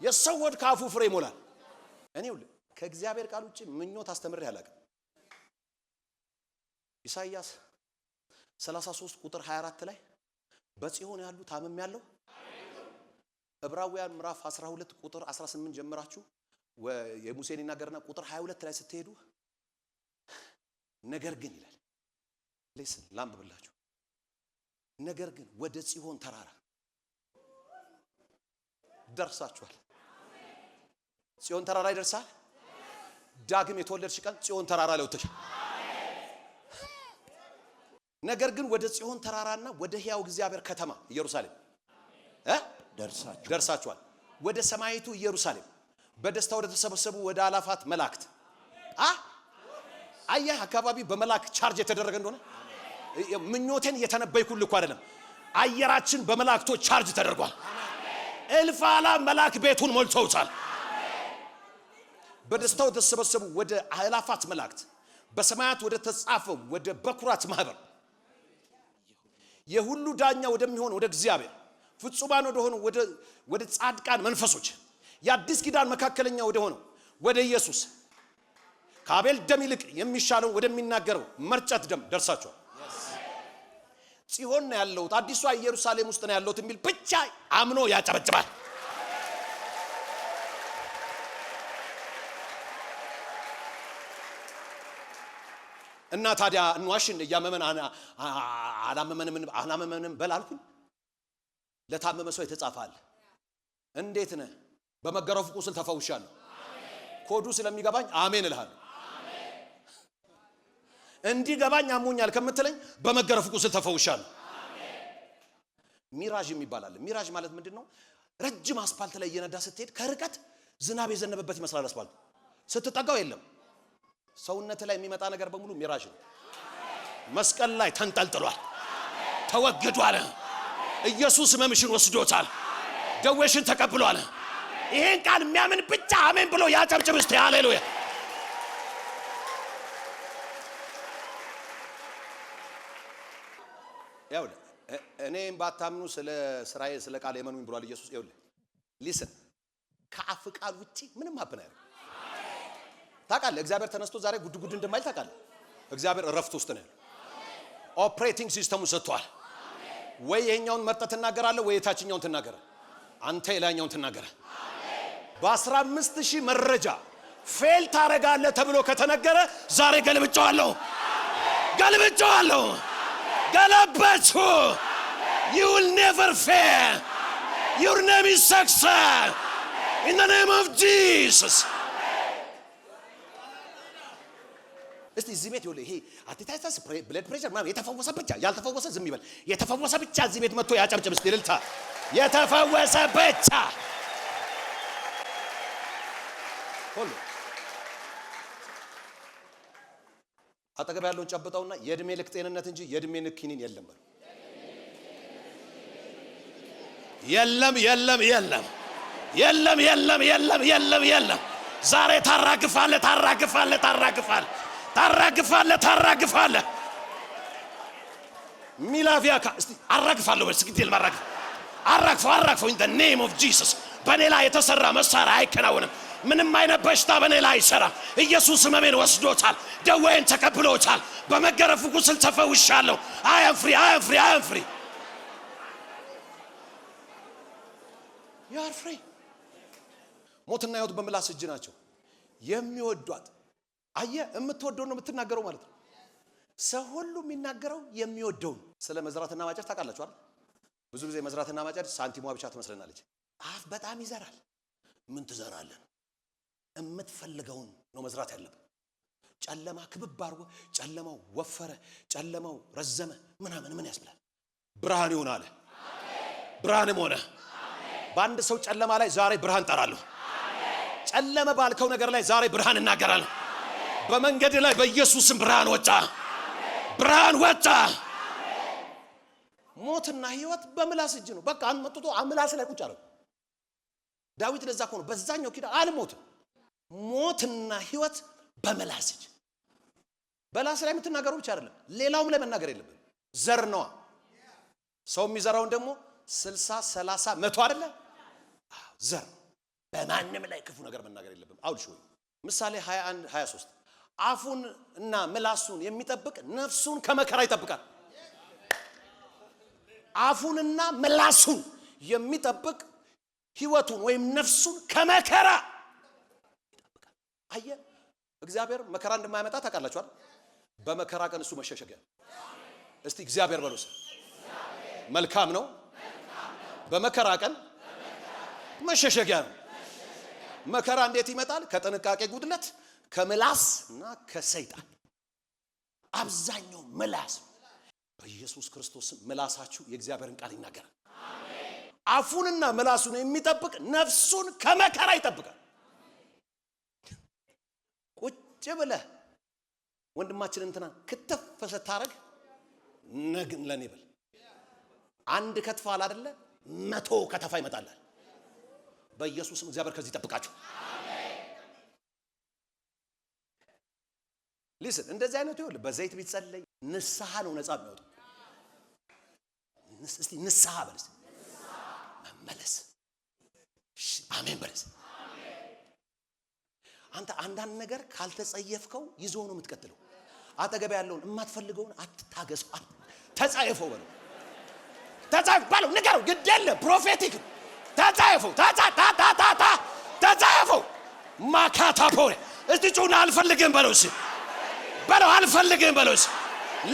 የሰው ወድ ካፉ ፍሬ ይሞላል። እኔው ከእግዚአብሔር ቃል ውጪ ምኞት አስተምሬ አላውቅም። ኢሳይያስ 33 ቁጥር 24 ላይ በጽዮን ያሉ ታመም ያለው። ዕብራውያን ምዕራፍ 12 ቁጥር 18 ጀምራችሁ የሙሴን ይናገርና ቁጥር 22 ላይ ስትሄዱ ነገር ግን ይላል። ሌስን ላምብላችሁ። ነገር ግን ወደ ጽዮን ተራራ ደርሳችኋል። ጽዮን ተራራ ይደርሳል። ዳግም የተወለድሽ ቀን ጽዮን ተራራ ላይ ወጥተሽ። ነገር ግን ወደ ጽዮን ተራራና ወደ ሕያው እግዚአብሔር ከተማ ኢየሩሳሌም ደርሳችኋል። ወደ ሰማይቱ ኢየሩሳሌም በደስታ ወደ ተሰበሰቡ ወደ አላፋት መላእክት። አየህ አካባቢ በመላእክ ቻርጅ የተደረገ እንደሆነ ምኞቴን እየተነበይኩልህ እኮ አይደለም። አየራችን በመላእክቶች ቻርጅ ተደርጓል። እልፍ አእላፍ መላእክ ቤቱን ሞልተውታል። በደስታ ወደ ተሰበሰቡ ወደ አላፋት መላእክት በሰማያት ወደ ተጻፈው ወደ በኩራት ማህበር የሁሉ ዳኛ ወደሚሆን ወደ እግዚአብሔር ፍጹማን ወደ ሆነው ወደ ጻድቃን መንፈሶች የአዲስ ኪዳን መካከለኛ ወደ ሆነው ወደ ኢየሱስ ከአቤል ደም ይልቅ የሚሻለው ወደሚናገረው መርጨት ደም ደርሳችኋል። ጽዮን ነው ያለሁት፣ አዲሷ ኢየሩሳሌም ውስጥ ነው ያለሁት የሚል ብቻ አምኖ ያጨበጭባል። እና ታዲያ እንዋሽን እያመመን አላመመንም በላልኩ። ለታመመ ሰው የተጻፈ እንዴት ነህ? በመገረፉ ቁስል ተፈውሻለሁ። ኮዱ ስለሚገባኝ አሜን እልሃለሁ። እንዲገባኝ አሞኛል ከምትለኝ በመገረፉ ቁስል ተፈውሻለሁ። ሚራጅ የሚባል ሚራጅ ማለት ምንድነው? ረጅም አስፋልት ላይ እየነዳ ስትሄድ ከርቀት ዝናብ የዘነበበት ይመስላል። አስፋልት ስትጠጋው የለም። ሰውነት ላይ የሚመጣ ነገር በሙሉ ሚራጅ ነው። መስቀል ላይ ተንጠልጥሏል፣ ተወግዷል። ኢየሱስ ሕመምሽን ወስዶታል፣ ደዌሽን ተቀብሏል። ይሄን ቃል የሚያምን ብቻ አሜን ብሎ ያጨብጭብ እስቲ። ሃሌሉያ። ያውል እኔም ባታምኑ ስለ ስራዬ ስለ ቃል የመኑኝ ብሏል ኢየሱስ። ይኸውልህ ሊስን ከአፍ ቃል ውጪ ምንም ሀብና ያለው ታውቃለህ። እግዚአብሔር ተነስቶ ዛሬ ጉድ ጉድ እንደማይል ታውቃለህ። እግዚአብሔር እረፍት ውስጥ ነው ያለው። ኦፕሬቲንግ ሲስተሙ ሰጥቷል። ወይ የኛውን መርጠህ ትናገራለህ ወይ የታችኛውን ትናገራለህ። አንተ የላኛውን ትናገራለህ። በ15000 መረጃ ፌል ታረጋለህ ተብሎ ከተነገረ ዛሬ ገልብጫዋለሁ፣ ገልብጫዋለሁ፣ ገለበጥኩ። You will never fail. Your name is success. In the name of Jesus. እስቲ እዚህ ቤት ይኸውልህ ይሄ አቲታይታስ ብለድ ፕሬሸር ማለት የተፈወሰ ብቻ ያልተፈወሰ ዝም ይበል። የተፈወሰ ብቻ እዚህ ቤት መጥቶ ያጨብጭብ እስቲ እልልታ። የተፈወሰ ብቻ ሁሉ አጠገብ ያለውን ጨብጠውና የእድሜ ልክ ጤንነት እንጂ የእድሜ ልክ ኪኒን የለም በሉ። የለም የለም የለም የለም የለም የለም የለም የለም ዛሬ ታራግፋለህ ታራግፋለህ ታራግፋለህ ታራግፋለህ ታራግፋለህ ሚላቪያካ እስቲ አራግፋለሁ በስግዴል ማራግፍ አራግፈው in the name of Jesus በኔ ላይ የተሰራ መሳሪያ አይከናወንም ምንም አይነት በሽታ በኔ ላይ አይሰራ ኢየሱስ ሕመሜን ወስዶታል ደዌን ተቀብሎታል በመገረፉ ቁስል ተፈውሻለሁ I am free you are free ሞትና ሕይወት በምላስ እጅ ናቸው የሚወዷት አየ የምትወደው ነው የምትናገረው ማለት ነው ሰው ሁሉ የሚናገረው የሚወደው ስለ መዝራትና ማጨድ ታውቃላችሁ አይደል ብዙ ጊዜ መዝራትና ማጨድ ሳንቲሟ ብቻ ትመስለናለች አፍ በጣም ይዘራል ምን ትዘራለህ የምትፈልገውን ነው መዝራት ያለብህ ጨለማ ክብብ አርጎ ጨለማው ወፈረ ጨለማው ረዘመ ምን ያስብላል ብርሃን ይሆን አለ አሜን ብርሃንም ሆነ አሜን በአንድ ሰው ጨለማ ላይ ዛሬ ብርሃን ጠራለሁ አሜን ጨለማ ባልከው ነገር ላይ ዛሬ ብርሃን እናገራለሁ አሜን በመንገድ ላይ በኢየሱስም ብርሃን ወጣ አሜን ብርሃን ወጣ አሜን ሞትና ሕይወት በምላስ እጅ ነው በቃ አንመጥቶ አምላስ ላይ ቁጭ አረው ዳዊት ለዛ እኮ ነው በዛኛው ኪዳን አልሞትም ሞትና ሕይወት በምላስ እጅ በላስ ላይ የምትናገረው ብቻ አይደለም ሌላውም ላይ መናገር የለብን ዘር ነው ሰው የሚዘራውን ደግሞ 60 30 100 አይደለ ዘር በማንም ላይ ክፉ ነገር መናገር የለብን አውልሽ ወይ ምሳሌ 21 23 አፉን እና ምላሱን የሚጠብቅ ነፍሱን ከመከራ ይጠብቃል አፉንና ምላሱን የሚጠብቅ ሕይወቱን ወይም ነፍሱን ከመከራ ይጠብቃል አየ እግዚአብሔር መከራ እንደማያመጣ ታውቃላችሁ አይደል በመከራ ቀን እሱ መሸሸጊያ እስቲ እግዚአብሔር በሉስ መልካም ነው በመከራ ቀን መሸሸጊያ ነው መከራ እንዴት ይመጣል ከጥንቃቄ ጉድለት ከምላስና ከሰይጣን አብዛኛው ምላስ በኢየሱስ ክርስቶስ ምላሳችሁ የእግዚአብሔርን ቃል ይናገራል አሜን አፉንና ምላሱን የሚጠብቅ ነፍሱን ከመከራ ይጠብቃል ቁጭ ብለህ ወንድማችን እንትና ከተፈ ስታረግ ነግን ለኔ በል አንድ ከተፋል አይደለ 100 ከተፋ ይመጣል በኢየሱስም እግዚአብሔር ከዚህ ይጠብቃችሁ አሜን ሊስን እንደዚህ አይነቱ ይሁን በዘይት ቢጸለይ ንስሐ ነው ነፃ የሚወጣው እስቲ ንስሐ በልስ መመለስ አሜን በልስ አንተ አንዳንድ ነገር ካልተጸየፍከው ይዞ ነው የምትቀጥለው አጠገብ ያለውን የማትፈልገውን አትታገስ ተጻየፈው በለው ተጻየፍ ባለው ንገረው ግድ የለም ፕሮፌቲክ ተጻየፈው ተጻየፈው ማካታፖሬ እስቲ ጩና አልፈልግም በለውስ በለው አልፈልግም በለውስ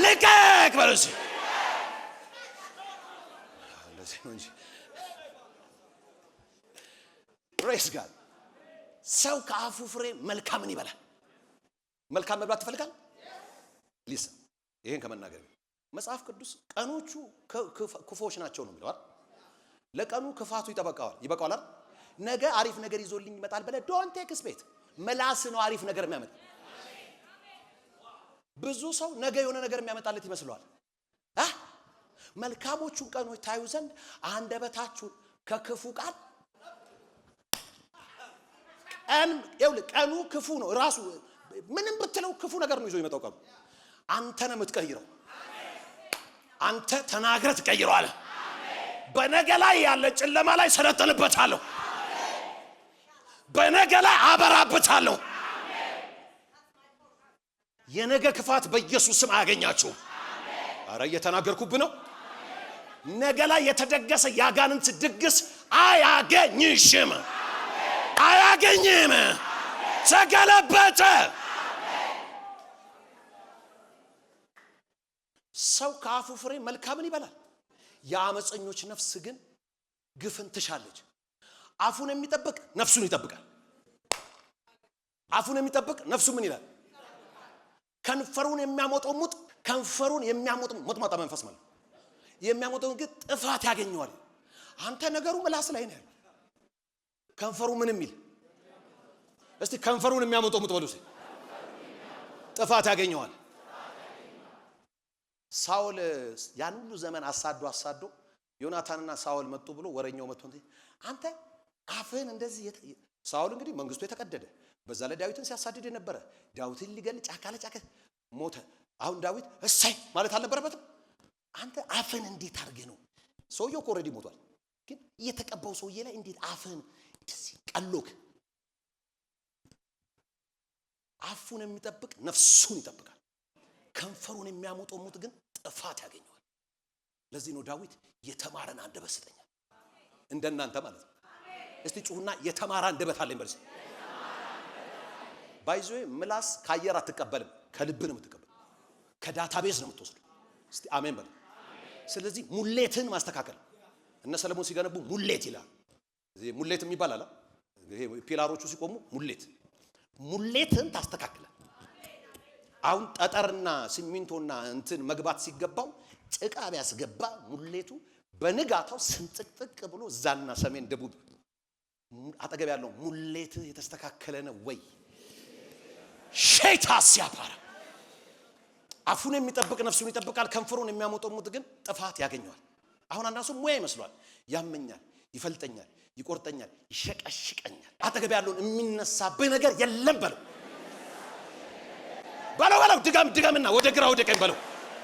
ልቀቅ በለውስ እንደዚህ ነው እንጂ ፕሬስ ጋድ ሰው ከአፉ ፍሬ መልካምን ይበላል መልካም መብላት ትፈልጋል ሊስ ይሄን ከመናገር መጽሐፍ ቅዱስ ቀኖቹ ክፎች ናቸው ነው የሚለው ለቀኑ ክፋቱ ይበቃዋል ነገ አሪፍ ነገር ይዞልኝ ይመጣል በለ ዶንት ኤክስፔክት መላስ ነው አሪፍ ነገር የሚያመጣ ብዙ ሰው ነገ የሆነ ነገር የሚያመጣለት ይመስለዋል መልካሞቹን ቀኖች ታዩ ዘንድ አንደበታችሁ ከክፉ ቃል ቀኑ ክፉ ነው ራሱ ምንም ብትለው ክፉ ነገር ነው ይዞ ይመጣው ቀኑ አንተ ነው የምትቀይረው አንተ ተናግረህ ትቀይረዋለህ በነገ ላይ ያለ ጨለማ ላይ ሰለጥንበታለሁ በነገ ላይ አበራበታለሁ የነገ ክፋት በኢየሱስ ስም አያገኛችሁ አረ እየተናገርኩብህ ነው ነገ ላይ የተደገሰ ያጋንንት ድግስ አያገኝሽም አያገኝም ተገለበጠ ሰው ከአፉ ፍሬ መልካምን ይበላል የአመፀኞች ነፍስ ግን ግፍን ትሻለች አፉን የሚጠብቅ ነፍሱን ይጠብቃል አፉን የሚጠብቅ ነፍሱ ምን ይላል ከንፈሩን የሚያሞጠሙጥ ከንፈሩን ሞጥማጣ መንፈስ ማለት የሚያሞጠው ግን ጥፋት ያገኘዋል አንተ ነገሩ ምላስ ላይ ነው ከንፈሩ ምን የሚል እስቲ ከንፈሩን የሚያሞጠሙጥ በሉስ ጥፋት ያገኘዋል ሳውል ያን ሁሉ ዘመን አሳዶ ዮናታንና ሳውል መጡ ብሎ ወረኛው መጥቶ አንተ አፍህን እንደዚህ ሳውል እንግዲህ መንግስቱ የተቀደደ በዛ ላይ ዳዊትን ሲያሳድድ የነበረ ዳዊትን ሊገል ጫካ ለጫካ ሞተ። አሁን ዳዊት እሰይ ማለት አልነበረበትም? አንተ አፍን እንዴት አድርገህ ነው? ሰውየው ኦሬዲ ሞቷል፣ ግን እየተቀባው ሰውዬ ላይ እንዴት አፍን እንደዚህ ቀሎክ? አፉን የሚጠብቅ ነፍሱን ይጠብቃል፣ ከንፈሩን የሚያሞጠሙት ግን ጥፋት ያገኘዋል። ለዚህ ነው ዳዊት የተማረን አንደበት ስጠኝ እንደናንተ ማለት ነው። እስቲ ጩሁና የተማረ አንደበት አለኝ በል። ባይዞይ ምላስ ከአየር አትቀበልም፣ ከልብ ነው የምትቀበል፣ ከዳታቤዝ ነው የምትወስደው። እስቲ አሜን በል። ስለዚህ ሙሌትን ማስተካከል እነ ሰለሞን ሲገነቡ ሙሌት ይላል። እዚህ ሙሌት የሚባል አለ። ይሄ ፒላሮቹ ሲቆሙ ሙሌትን ታስተካክላል። አሁን ጠጠርና ሲሚንቶና እንትን መግባት ሲገባው ጭቃ ቢያስገባ ሙሌቱ በንጋታው ስንጥቅጥቅ ብሎ ዛና ሰሜን ደቡብ አጠገብ ያለው ሙሌት የተስተካከለ ነው ወይ? ሸይጣን ሲያባራ አፉን የሚጠብቅ ነፍሱን ይጠብቃል፣ ከንፈሩን የሚያሞጠሙት ግን ጥፋት ያገኘዋል። አሁን አንዳንዱ ሙያ ይመስሏል። ያመኛል፣ ይፈልጠኛል፣ ይቆርጠኛል፣ ይሸቀሽቀኛል። አጠገብ ያለውን የሚነሳብህ ነገር የለም በለው በለው ድጋምና ወደ ግራ ወደ ቀኝ በለው።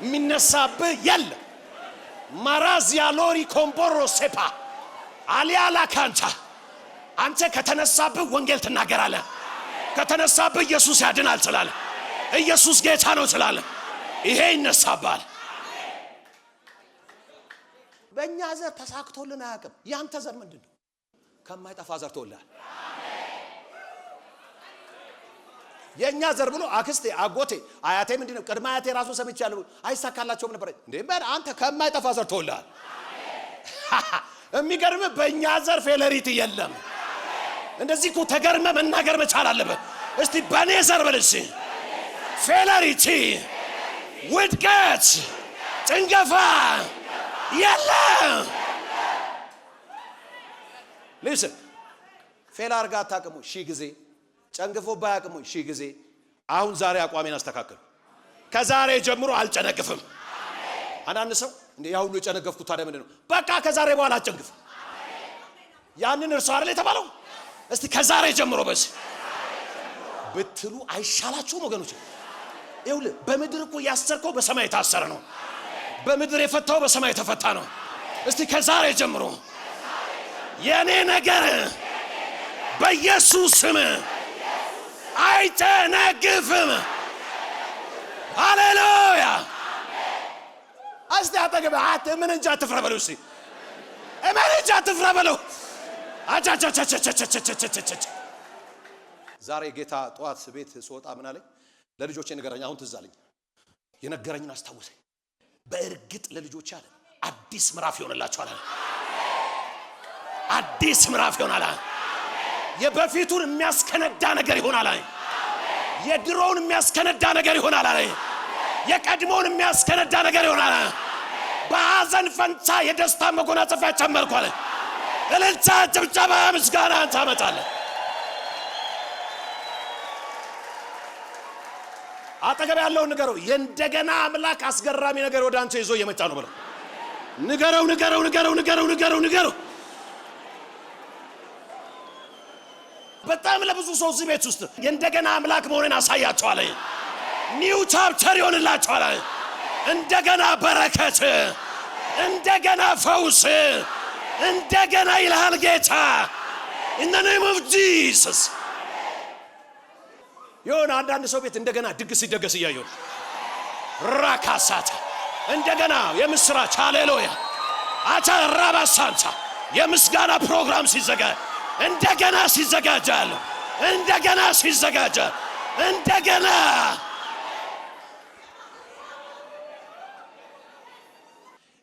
የሚነሳብህ የለም። ማራዚያ ሎሪ ኮምቦሮ ሴፓ አሊያላ ካንታ አንተ ከተነሳብህ ወንጌል ትናገራለህ። ከተነሳብህ ኢየሱስ ያድናል ትላለህ። ኢየሱስ ጌታ ነው ትላለህ። ይሄ ይነሳባል። በእኛ ዘር ተሳክቶልን አያውቅም። ያንተ ዘር ምንድነው? ከማይጠፋ ዘር ተወልደሃል። የኛ ዘር ብሎ አክስቴ፣ አጎቴ፣ አያቴ ምንድነው ቅድመ አያቴ ራሱ ሰምቻለሁ አይሳካላቸውም ነበር እንዴ? አንተ ከማይጠፋ ዘር ተወልደሃል። የሚገርም በእኛ ዘር ፌለሪቲ የለም። እንደዚህ እኮ ተገርመ መናገር መቻል አለበት። እስቲ በኔ ዘር በልሽ ፌለሪቲ፣ ውድቀት፣ ጭንገፋ የለም። ልስን ፌል አርጋ አታቅሙ ሺህ ጊዜ ጨንግፎ ባያቅሙ ሺህ ጊዜ። አሁን ዛሬ አቋሜን አስተካክል። ከዛሬ ጀምሮ አልጨነግፍም። አንዳንድ ሰው እንዴ ያ ሁሉ የጨነገፍኩት ታዲያ ምንድነው? በቃ ከዛሬ በኋላ አልጨንግፍ። ያንን እርሱ አይደል የተባለው? እስቲ ከዛሬ ጀምሮ በስ ብትሉ አይሻላችሁም ወገኖች? ይኸውልህ በምድር እኮ ያሰርከው በሰማይ የታሰረ ነው። በምድር የፈታው በሰማይ የተፈታ ነው። እስቲ ከዛሬ ጀምሮ የኔ ነገር በኢየሱስ ስም አይጨነግፍም። ሃሌሉያ። እስቲ አጠገብ ምን እንጃ አትፍራ በለው። እስቲ ምን እንጃ አትፍራ በለው። አቻቻቻቻቻቻቻቻቻቻ ዛሬ ጌታ ጠዋት ቤት ስወጣ ምን አለኝ? ለልጆቼ ንገረኝ። አሁን ትዝ አለኝ። የነገረኝን አስታወሰኝ። በእርግጥ ለልጆቼ አለ አዲስ ምዕራፍ ይሆንላችኋል አለ። አዲስ ምዕራፍ ይሆናል አለ። የበፊቱን የሚያስከነዳ ነገር ይሆናል አለ። የድሮውን የሚያስከነዳ ነገር ይሆናል አለ። የቀድሞውን የሚያስከነዳ ነገር ይሆናል አለ። በሐዘን ፈንታ የደስታ መጎናጸፊያ ጨመርኩ አለ። እልልታ፣ ጭብጨባ፣ ምስጋና ታመጣለህ። አጠገብ ያለው ንገረው፣ የእንደገና አምላክ አስገራሚ ነገር ወደ አንተ ይዞ እየመጣ ነው ብለው ንገረው። በጣም ለብዙ ሰው እዚህ ቤት ውስጥ የእንደገና አምላክ መሆኑን አሳያቸዋለሁ። ኒው ቻፕተር ይሆንላቸዋል። እንደገና በረከት፣ እንደገና ፈውስ፣ እንደገና ይልሃል ጌታ። in the name of Jesus። የሆነ አንዳንድ ሰው ቤት እንደገና ድግስ ይደገስ እያየሁ ራካሳታ እንደገና የምስራች ሃሌሉያ አታራባሳንታ የምስጋና ፕሮግራም ሲዘጋጅ እንደገና ሲዘጋጃል። እንደገና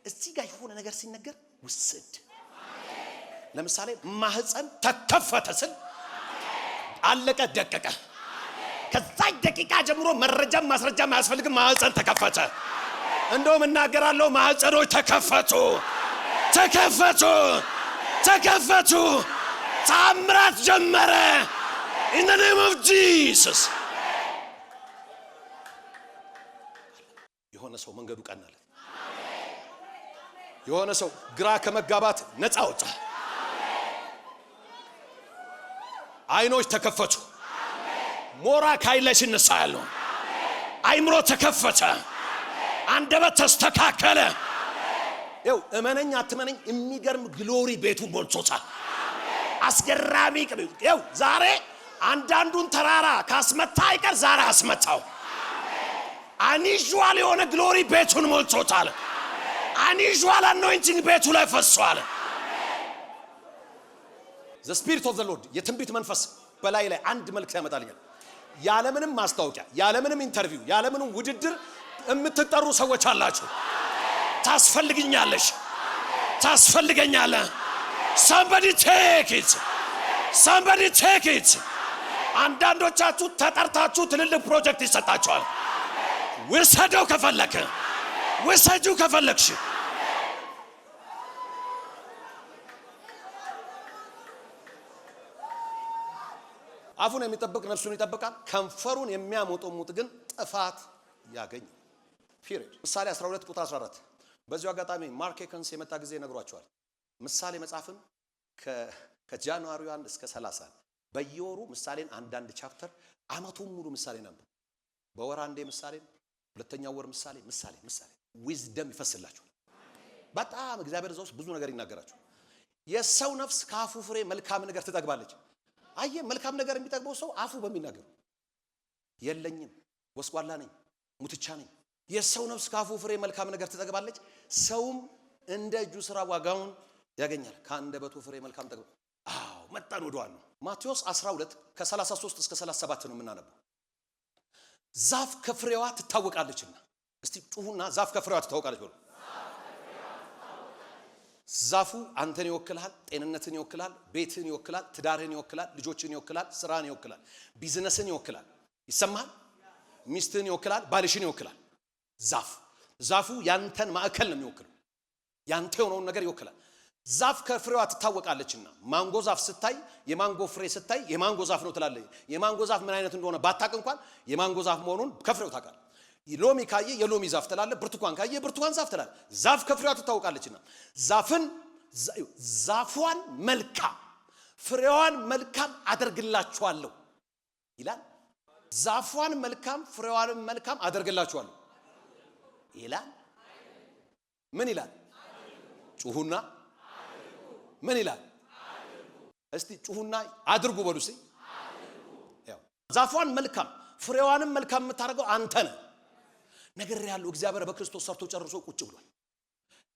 እዚህ ጋር የሆነ ነገር ሲነገር ውስድ ለምሳሌ ማህፀን ተከፈተ ስል አለቀ ደቀቀ። ከዛ ደቂቃ ጀምሮ መረጃም ማስረጃም አያስፈልግም። ማህፀን ተከፈተ። እንደውም እናገራለሁ ማህፀኖች ተከፈቱ። ታምራት ጀመረ in the name of Jesus። የሆነ ሰው መንገዱ ቀናለት። የሆነ ሰው ግራ ከመጋባት ነፃ ወጣ። አይኖች ተከፈቱ። ሞራ ካይለሽ እንሳያለሁ አይምሮ ተከፈተ አንደበት ተስተካከለ ይው እመነኛ አትመነኝ የሚገርም ግሎሪ ቤቱን ሞልቶታል አስገራሚ ይው ዛሬ አንዳንዱን ተራራ ካስመታ አይቀር ዛሬ አስመታው አንዩዥዋል የሆነ ግሎሪ ቤቱን ሞልቶታል አንዩዥዋል አኖይንቲንግ ቤቱ ላይ ፈሷል the spirit of the lord የትንቢት መንፈስ በላይ ላይ አንድ መልእክት ያመጣልኛል ያለምንም ማስታወቂያ ያለምንም ኢንተርቪው ያለምንም ውድድር የምትጠሩ ሰዎች አላችሁ ታስፈልግኛለሽ ታስፈልገኛለህ somebody take it አንዳንዶቻችሁ ተጠርታችሁ ትልልቅ ፕሮጀክት ይሰጣችኋል ወሰደው ከፈለከ ወሰጁ ከፈለክሽ አፉን የሚጠብቅ ነፍሱን ይጠብቃል ከንፈሩን የሚያሞጠሙት ግን ጥፋት ያገኝ ፒሪድ ምሳሌ 12 ቁጥር 14 በዚሁ አጋጣሚ ማርክ ኤከንስ የመጣ ጊዜ ነግሯቸዋል ምሳሌ መጽሐፍን ከጃንዋሪ 1 እስከ 30 በየወሩ ምሳሌን አንዳንድ ቻፕተር አመቱን ሙሉ ምሳሌ ነበር በወር አንዴ ምሳሌ ሁለተኛው ወር ምሳሌ ዊዝደም ይፈስላችኋል በጣም እግዚአብሔር ዘውስ ብዙ ነገር ይናገራችኋል የሰው ነፍስ ካፉ ፍሬ መልካም ነገር ትጠግባለች አየ መልካም ነገር የሚጠግበው ሰው አፉ በሚናገር የለኝም ወስቋላ ነኝ ሙትቻ ነኝ የሰው ነፍስ ካፉ ፍሬ መልካም ነገር ትጠግባለች ሰውም እንደ እጁ ስራ ዋጋውን ያገኛል ከአንደበቱ ፍሬ መልካም ጠግብ አው መጣን ወደዋል ነው ማቴዎስ 12 ከ33 እስከ 37 ነው የምናነበው ዛፍ ከፍሬዋ ትታወቃለችና እስቲ ጩሁና ዛፍ ከፍሬዋ ትታወቃለች በሉ ዛፉ አንተን ይወክላል ጤንነትን ይወክላል ቤትን ይወክላል ትዳርን ይወክላል ልጆችን ይወክላል ስራን ይወክላል ቢዝነስን ይወክላል ይሰማል ሚስትን ይወክላል ባልሽን ይወክላል ዛፉ ያንተን ማዕከል ነው የሚወክለው ያንተ የሆነውን ነገር ይወክላል ዛፍ ከፍሬዋ ትታወቃለችና ማንጎ ዛፍ ስታይ የማንጎ ፍሬ ስታይ የማንጎ ዛፍ ነው ትላለህ የማንጎ ዛፍ ምን አይነት እንደሆነ ባታቅ እንኳን የማንጎ ዛፍ መሆኑን ከፍሬው ታውቃለህ ሎሚ ካየ የሎሚ ዛፍ ትላለህ ብርቱካን ካየ ብርቱካን ዛፍ ትላለህ ዛፍ ከፍሬዋ ትታወቃለችና ዛፏን መልካም ፍሬዋን መልካም አደርግላችኋለሁ ይላል ዛፏን መልካም ፍሬዋን መልካም አደርግላችኋለሁ ይላል ምን ይላል ጩሁና ምን ይላል እስቲ ጩሁና አድርጉ በሉ እስቲ ያው ዛፏን መልካም ፍሬዋንም መልካም የምታደርገው አንተ ነህ ነገር ያለው እግዚአብሔር በክርስቶስ ሰርቶ ጨርሶ ቁጭ ብሏል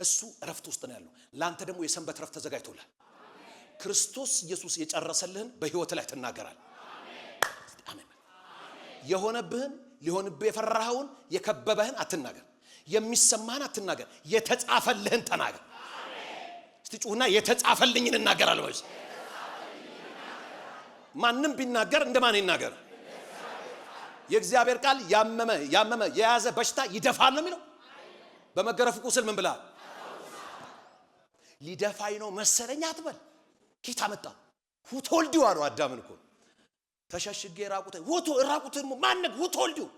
እሱ ረፍት ውስጥ ነው ያለው ላንተ ደግሞ የሰንበት ረፍት ተዘጋጅቶላል ክርስቶስ ኢየሱስ የጨረሰልህን በህይወት ላይ ተናገራል አሜን የሆነብህን ሊሆንብህ የፈራኸውን የከበበህን አትናገር የሚሰማህን አትናገር የተጻፈልህን ተናገር እስቲ ጩሁና የተጻፈልኝን እናገራለሁ ወይስ ማንንም ቢናገር እንደማን ይናገር የእግዚአብሔር ቃል ያመመ የያዘ በሽታ ይደፋል ነው የሚለው በመገረፍ ቁስል ምን ብለሃል ሊደፋይ ነው መሰለኝ አትበል ጌታ መጣ who told you አለው አዳምን እኮ ተሸሽጌ ራቁትን ማንነህ who told you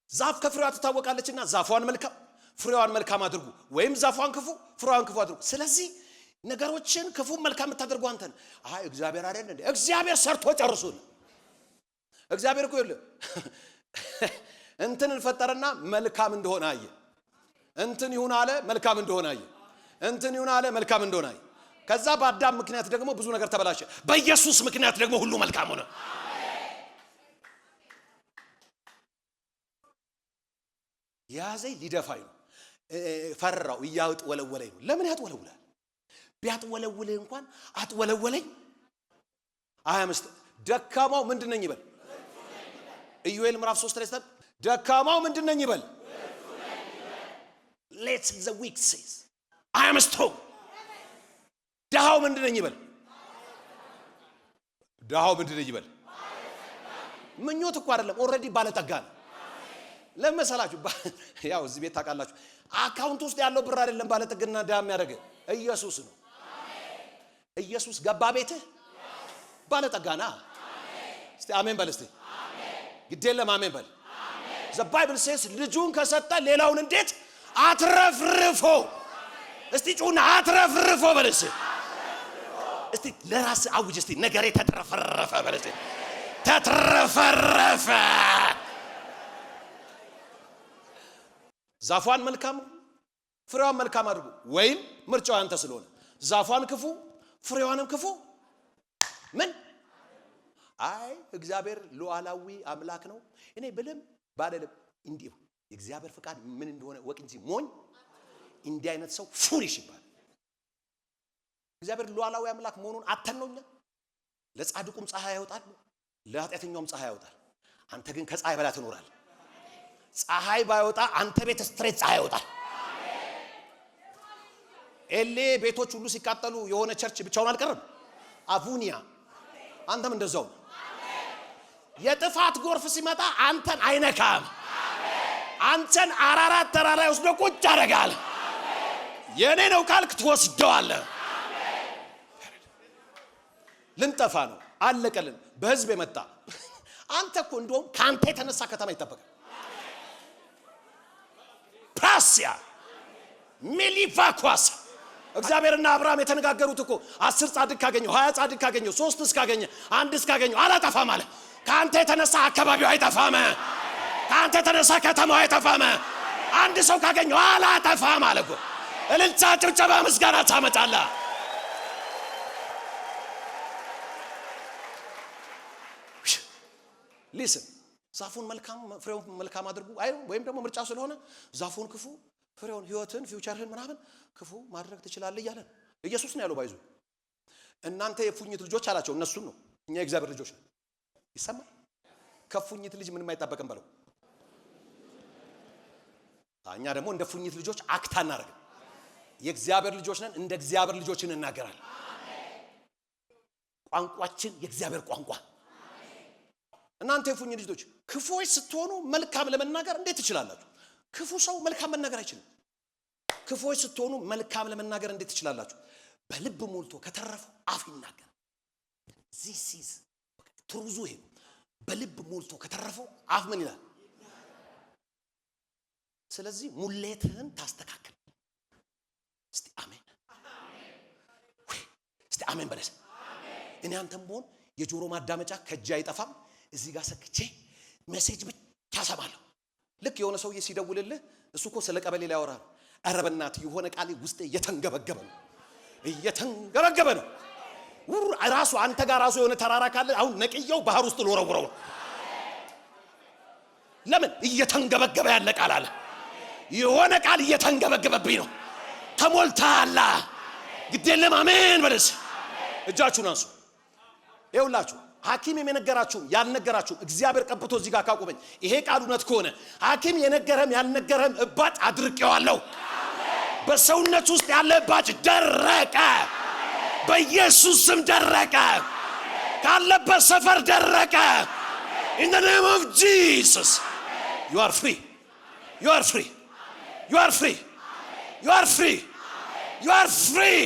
ዛፍ ከፍሬዋ ትታወቃለችና ዛፏን መልካም ፍሬዋን መልካም አድርጉ ወይም ዛፏን ክፉ ፍሬዋን ክፉ አድርጉ ስለዚህ ነገሮችን ክፉ መልካም ተደርጉ አንተን አይ እግዚአብሔር አይደል እንዴ እግዚአብሔር ሰርቶ ጨርሱን እግዚአብሔር እኮ ይል እንትን ፈጠረና መልካም እንደሆነ አየ እንትን ይሁን አለ መልካም እንደሆነ አየ እንትን ይሁን አለ መልካም እንደሆነ አየ ከዛ በአዳም ምክንያት ደግሞ ብዙ ነገር ተበላሸ በኢየሱስ ምክንያት ደግሞ ሁሉ መልካም ሆነ አሜን ያዘይ ሊደፋይ ነው ፈራው ያጥወለወለኝ ነው ለምን ያጥወለውላል ቢያጥወለውልህ እንኳን አጥወለወለኝ አያምስት ደካማው ምንድነኝ ይበል ኢዮኤል ምዕራፍ 3 ላይ ተጠ ደካማው ምንድነኝ ይበል let the weak says I am strong ደሃው ምንድነኝ ይበል ደሃው ምንድነኝ ይበል ምኞት እኮ አይደለም ኦሬዲ ባለጠጋ ነው ለምሳላችሁ ያው እዚህ ቤት ታውቃላችሁ አካውንት ውስጥ ያለው ብር አይደለም ባለጠግና ደሃ የሚያደርግ ኢየሱስ ነው አሜን ኢየሱስ ገባ ቤትህ ባለጠጋና አሜን እስቲ አሜን በል እስቲ አሜን ግዴለም አሜን በል አሜን the bible says ልጁን ከሰጠ ሌላውን እንዴት አትረፍርፎ እስቲ ጩና አትረፍርፎ በልስ እስቲ ለራስ አውጅ እስቲ ነገሬ ተትረፈረፈ በለስ ተትረፈረፈ። ዛፏን መልካም ፍሬዋን መልካም አድርጉ ወይም ምርጫው አንተ ስለሆነ ዛፏን ክፉ ፍሬዋንም ክፉ ምን አይ እግዚአብሔር ሉዓላዊ አምላክ ነው። እኔ ብለም ባለለም እንዴ እግዚአብሔር ፍቃድ ምን እንደሆነ ወቅ እንጂ ሞኝ እንዲህ አይነት ሰው ፉሊሽ ይባላል። እግዚአብሔር ሉዓላዊ አምላክ መሆኑን አተነውኛ። ለጻድቁም ፀሐይ ያወጣል ለኃጢአተኛውም ፀሐይ ያወጣል። አንተ ግን ከፀሐይ በላይ ትኖራለህ። ፀሐይ ባይወጣ አንተ ቤት ስትሬት ፀሐይ ያወጣል። ኤሌ ቤቶች ሁሉ ሲቃጠሉ የሆነ ቸርች ብቻውን አልቀረም። አቡኒያ አንተም እንደዛው የጥፋት ጎርፍ ሲመጣ አንተን አይነካም። አንተን አራራት ተራራ ወስዶ ቁጭ ያደርጋል። የኔ ነው ካልክ ትወስደዋለህ። ልንጠፋ ነው አለቀልን። በህዝብ የመጣ አንተ እኮ እንደውም ካንተ የተነሳ ከተማ ይጠበቃል። ፕራሲያ ሚሊቫኳስ እግዚአብሔርና አብርሃም የተነጋገሩት እኮ 10 ጻድቅ ካገኘው 20 ጻድቅ ካገኘው 3 እስካገኘ 1 እስካገኘው አላጠፋም አለ። ካንተ የተነሳ አካባቢው አይጠፋም። ካንተ የተነሳ ከተማው አይጠፋም። አንድ ሰው ካገኘው አላጠፋም አለ እኮ። እልልታ ጭብጨባ ምስጋና ታመጣለህ። ሊስን ዛፉን መልካም ፍሬውን መልካም አድርጉ አይ ወይም ደግሞ ምርጫ ስለሆነ ዛፉን ክፉ ፍሬውን ህይወትን ፊውቸርህን ምናምን ክፉ ማድረግ ትችላለህ እያለ ኢየሱስ ነው ያለው። ባይዙ እናንተ የፉኝት ልጆች አላቸው። እነሱን ነው እኛ የእግዚአብሔር ልጆች ነን። ይሰማል። ከፉኝት ልጅ ምንም አይጠበቅም በለው። እኛ ደግሞ እንደ ፉኝት ልጆች አክት አናደርግም። የእግዚአብሔር ልጆች ነን። እንደ እግዚአብሔር ልጆች እንናገራለን። ቋንቋችን የእግዚአብሔር ቋንቋ። እናንተ የፉኝት ልጆች ክፉዎች ስትሆኑ መልካም ለመናገር እንዴት ትችላላችሁ? ክፉ ሰው መልካም መናገር አይችልም። ክፉዎች ስትሆኑ መልካም ለመናገር እንዴት ትችላላችሁ? በልብ ሞልቶ ከተረፈው አፍ ይናገር። this is ትሩዙ ይሄ በልብ ሞልቶ ከተረፈው አፍ ምን ይላል? ስለዚህ ሙሌትህን ታስተካክል። እስቲ አሜን እስቲ አሜን በለስ። እኔ አንተም ብሆን የጆሮ ማዳመጫ ከእጄ አይጠፋም። እዚህ ጋር ሰክቼ ሜሴጅ ብቻ ሰማለሁ። ልክ የሆነ ሰውዬ ሲደውልልህ እሱ እኮ ስለ ቀበሌ ላይ ያወራል። ኧረ በእናትህ የሆነ ቃል ውስጤ እየተንገበገበ ነው። ራሱ አንተ ጋር ራሱ የሆነ ተራራ ካለ አሁን ነቅየው ባህር ውስጥ ልወረውረው። ለምን እየተንገበገበ ያለ ቃል አለ። የሆነ ቃል እየተንገበገበብኝ ነው። ተሞልታላ ግዴለም አሜን በለስ። እጃችሁን አንሱ። ይኸውላችሁ ሐኪም የነገራችሁ ያልነገራችሁ እግዚአብሔር ቀብቶ እዚህ ጋር ካቆመኝ ይሄ ቃል እውነት ከሆነ ሐኪም የነገረም ያልነገረም እባጭ አድርቄዋለሁ። በሰውነት ውስጥ ያለ እባጭ ደረቀ። በኢየሱስ ስም ደረቀ። ካለበት ሰፈር ደረቀ። in the name of Jesus you are free. You are free. You are free. You are free. You are free.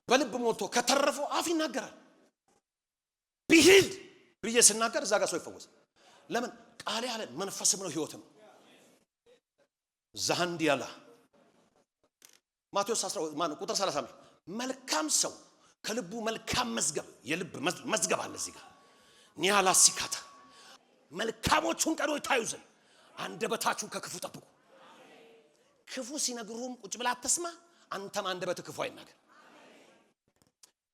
በልብ ሞልቶ ከተረፈው አፍ ይናገራል። ቢሂል ብዬ ስናገር እዛ ጋር ሰው ይፈወስ። ለምን ቃል ያለ መንፈስም ነው ህይወትም። ዛንዲያላ ማቴዎስ 10 ቁጥር 30 መልካም ሰው ከልቡ መልካም መዝገብ የልብ መዝገብ አለ እዚህ ጋር ኒያላ ሲካታ መልካሞቹን ቀዶች ታዩ ዘንድ አንደበታችሁ ከክፉ ጠብቁ። ክፉ ሲነግሩም ቁጭ ብላ አትስማ። አንተም አንደበት ክፉ አይናገር።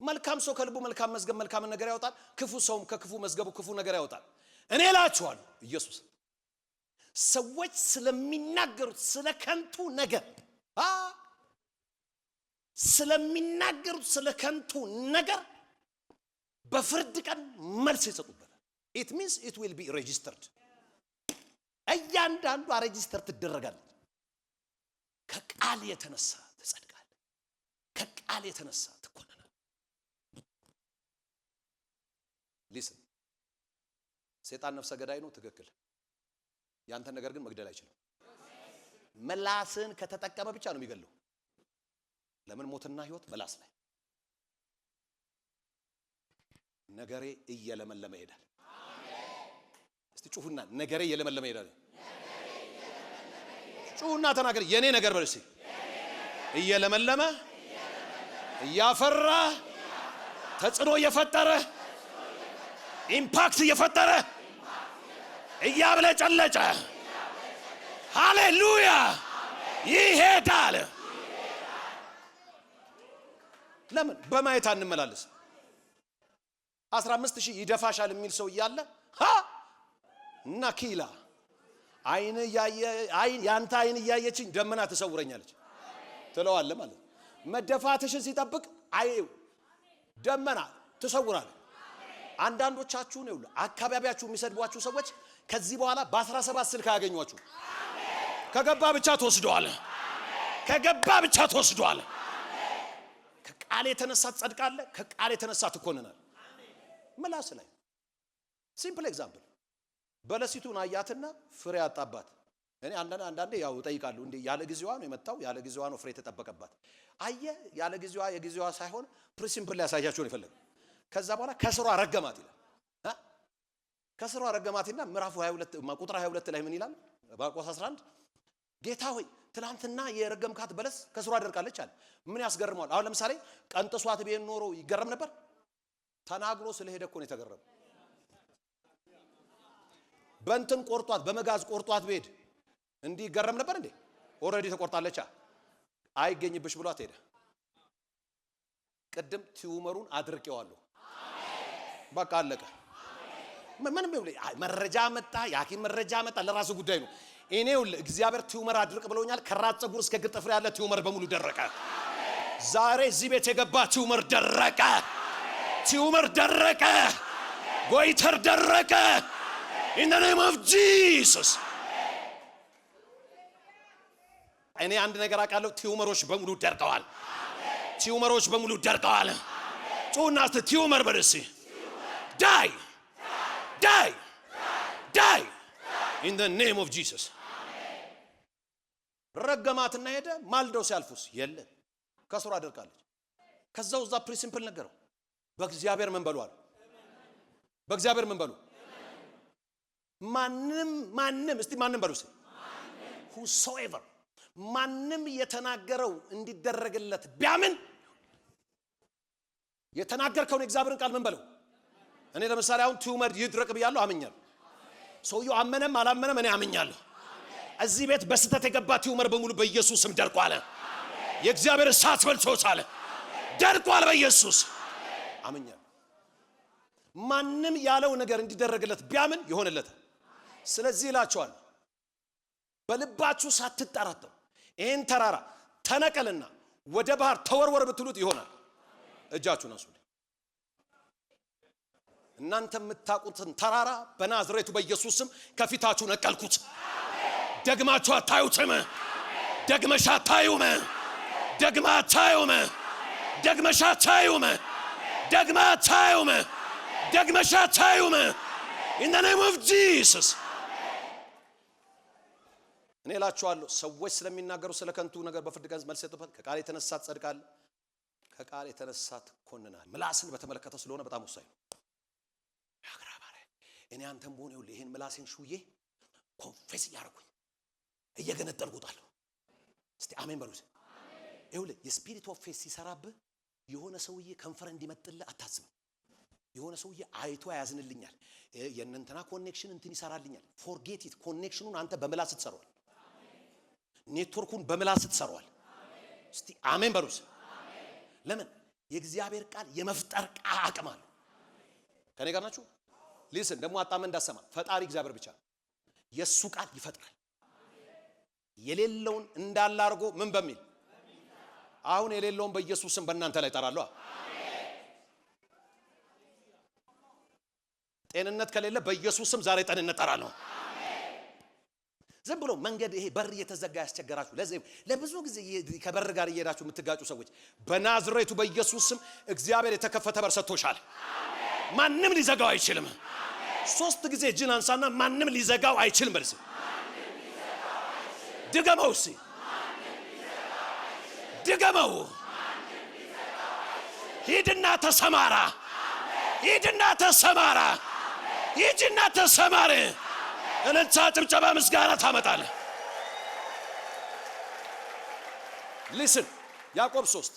መልካም ሰው ከልቡ መልካም መዝገብ መልካም ነገር ያወጣል። ክፉ ሰውም ከክፉ መዝገቡ ክፉ ነገር ያወጣል። እኔ እላችኋለሁ ኢየሱስ ሰዎች ስለሚናገሩት ስለ ከንቱ ነገር ስለሚናገሩት ስለ ከንቱ ነገር በፍርድ ቀን መልስ ይሰጡበታል። it means it will be registered። እያንዳንዱ ሬጂስተር ትደረጋለች። ከቃል የተነሳ ትጸድቃለህ። ከቃል የተነሳ ትኮነናለህ። ሊስን ሰይጣን ነፍሰ ገዳይ ነው፣ ትክክል። ያንተ ነገር ግን መግደል አይችልም። መላስን ከተጠቀመ ብቻ ነው የሚገለው። ለምን ሞትና ህይወት መላስ ላይ። ነገሬ እየለመለመ ይሄዳል። እስቲ ጩሁና ነገሬ እየለመለመ ይሄዳል። ጩሁና ተናገር የኔ ነገር በል እስቲ እየለመለመ እያፈራ ተጽዕኖ እየፈጠረ ኢምፓክት እየፈጠረ እያብለጨለጨ ሃሌሉያ ይሄዳል። ለምን በማየት አንመላለስ? 15000 ይደፋሻል የሚል ሰው እያለ ናኪላ አይን ያንተ አይን እያየችኝ ደመና ትሰውረኛለች ትለዋለህ ማለት መደፋትሽን ሲጠብቅ ደመና ትሰውራለህ። አንዳንዶቻችሁን ይውል አካባቢያችሁ የሚሰድቧችሁ ሰዎች ከዚህ በኋላ በ17 ስልክ ያገኟችሁ። ከገባ ብቻ ተወስደዋል። ከገባ ብቻ ተወስደዋል። ከቃል የተነሳ ትጸድቃለህ፣ ከቃል የተነሳ ትኮንናለህ። ምላስ ላይ ሲምፕል ኤግዛምፕል በለሲቱን አያትና ፍሬ አጣባት። እኔ አንዳንዴ ያው እጠይቃለሁ እንዴ ያለ ጊዜዋ ነው የመጣው? ያለ ጊዜዋ ነው ፍሬ ተጠበቀባት? አየ ያለ ጊዜዋ የጊዜዋ ሳይሆን ፕሪንሲፕል ያሳያችሁ ነው የፈለገው። ከዛ በኋላ ከስሯ ረገማት ይላል። ከስሯ ረገማትና ምዕራፍ 22 ቁጥር 22 ላይ ምን ይላል? ማርቆስ 11 ጌታ ሆይ ትላንትና የረገምካት በለስ ከስሯ ደርቃለች አለ። ምን ያስገርማል? አሁን ለምሳሌ ቀንጥሷት ቢሆን ኖሮ ይገረም ነበር? ተናግሮ ስለሄደ እኮ ነው የተገረመው። በእንትን ቆርጧት በመጋዝ ቆርጧት ቢሄድ እንዲህ ይገረም ነበር እንዴ? ኦሬዲ ተቆርጣለች አይገኝብሽ ብሏት ሄደ። ቅድም ቲዩመሩን አድርቄዋለሁ በቃ አለቀ። ምንም መረጃ መጣ የሐኪም መረጃ መጣ ለራሱ ጉዳይ ነው። እኔው እግዚአብሔር ቲዩመር አድርቅ ብሎኛል። ከራስ ፀጉር እስከ እግር ጥፍር ያለ ቲዩመር በሙሉ ደረቀ። ዛሬ እዚህ ቤት የገባ ቲዩመር ደረቀ። ቲዩመር ደረቀ። ጎይተር ደረቀ። in the name of Jesus እኔ አንድ ነገር አውቃለሁ። ቲዩመሮች በሙሉ ደርቀዋል። ቲዩመሮች በሙሉ ደርቀዋል። ጩናት ቲዩመር በርሲ ዳይ ዳይ ዳይ in the name of Jesus ረገማትና ሄደ። ማልደው ሲያልፉስ የለ ከስሯ ደርቃለች። ከዛው እዛ ፕሪንሲፕል ነገረው። በእግዚአብሔር ምን በሉ አለ? በእግዚአብሔር ምን በሉ? ማንም እስቲ ማንም በሉ እስቲ whosoever ማንም የተናገረው እንዲደረግለት ቢያምን የተናገርከውን የእግዚአብሔርን ቃል ምን በለው? እኔ ለምሳሌ አሁን ቲዩመር ይድረቅ ብያለሁ፣ አምኛለሁ። ሰውየው አመነም አላመነም እኔ አምኛለሁ። እዚህ ቤት በስተት የገባ ቲዩመር በሙሉ በኢየሱስ ስም ደርቋል። የእግዚአብሔር እሳት በልቶታል። ደርቋል በኢየሱስ አምኛለሁ። ማንም ያለው ነገር እንዲደረግለት ቢያምን ይሆንለታል። ስለዚህ ይላቸዋል በልባችሁ ሳትጠራጠሩ ይሄን ተራራ ተነቀልና ወደ ባህር ተወርወር ብትሉት ይሆናል። እጃችሁን አንሱ። እናንተ የምታውቁትን ተራራ በናዝሬቱ በኢየሱስ ስም ከፊታችሁ ነቀልኩት። ደግማችሁ አታዩትም። ደግመሽ አታዩም። ደግማ አታዩም። ደግመሽ አታዩም። ደግማ አታዩም። ደግመሽ አታዩም። in the name of Jesus እኔ እላችኋለሁ ሰዎች ስለሚናገሩ ስለ ከንቱ ነገር በፍርድ ቀን መልስ ሰጥተው ከቃል የተነሳ ትጸድቃለህ፣ ከቃል የተነሳ ትኮንናለህ። ምላስን በተመለከተ ስለሆነ በጣም ወሳኝ ነው። ያግራባረ እኔ አንተም ሆነ ይሄን ምላሴን ሹዬ ኮንፌስ ያርኩኝ እየገነጠልኩታለሁ። እስቲ አሜን በሉት። ይኸውልህ የስፒሪት ኦፍ ፌስ ሲሰራብህ የሆነ ሰውዬ ከንፈር እንዲመጥልህ አታስብ። የሆነ ሰውዬ አይቶ ያዝንልኛል የእነንተና ኮኔክሽን እንትን ይሰራልኛል። ፎርጌት ኢት። ኮኔክሽኑን አንተ በምላስ ትሰራዋል። ኔትወርኩን በምላስ ትሰራዋል። እስቲ አሜን በሉስ። ለምን? የእግዚአብሔር ቃል የመፍጠር አቅም አለው። ከኔ ጋር ናችሁ? ሊስን ደግሞ አጣመን እንዳሰማ ፈጣሪ እግዚአብሔር ብቻ የሱ ቃል ይፈጥራል። የሌለውን እንዳለ አድርጎ ምን በሚል አሁን የሌለውን በኢየሱስ ስም በእናንተ ላይ ጠራለሁ። ጤንነት ከሌለ በኢየሱስ ስም ዛሬ ጤንነት ጠራለሁ። ዝም ብሎ መንገድ ይሄ በር እየተዘጋ ያስቸገራችሁ ለብዙ ጊዜ ከበር ጋር እየሄዳችሁ የምትጋጩ ሰዎች በናዝሬቱ በኢየሱስ ስም እግዚአብሔር የተከፈተ በር ሰጥቶሻል። ማንም ሊዘጋው አይችልም። 3 ጊዜ እጅን አንሳና ማንም ሊዘጋው አይችልም በልስ። ድገመው እስቲ ድገመው። ሂድና ተሰማራ። ሂድና ተሰማራ። ሂድና ተሰማራ። እልልታ፣ ጭብጨባ፣ ምስጋና ታመጣለህ። ሊስን ያዕቆብ 3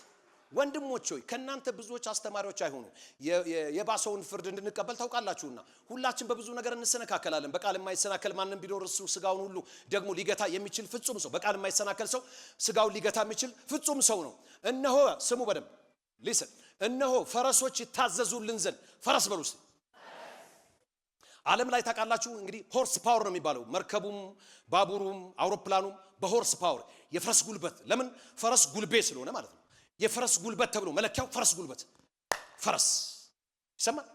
ወንድሞች ሆይ ከናንተ ብዙዎች አስተማሪዎች አይሆኑ የባሰውን ፍርድ እንድንቀበል ታውቃላችሁና ሁላችን በብዙ ነገር እንሰነካከላለን በቃል የማይሰናከል ማንንም ቢኖር እሱ ስጋውን ሁሉ ደግሞ ሊገታ የሚችል ፍጹም ሰው በቃል የማይሰናከል ሰው ስጋውን ሊገታ የሚችል ፍጹም ሰው ነው እነሆ ስሙ በደም ሊስን እነሆ ፈረሶች ይታዘዙልን ዘንድ ፈረስ በሉስ ዓለም ላይ ታውቃላችሁ እንግዲህ ሆርስ ፓወር ነው የሚባለው መርከቡም ባቡሩም አውሮፕላኑም በሆርስ ፓወር የፈረስ ጉልበት ለምን ፈረስ ጉልቤ ስለሆነ ማለት ነው የፈረስ ጉልበት ተብሎ መለኪያው ፈረስ ጉልበት ፈረስ ይሰማል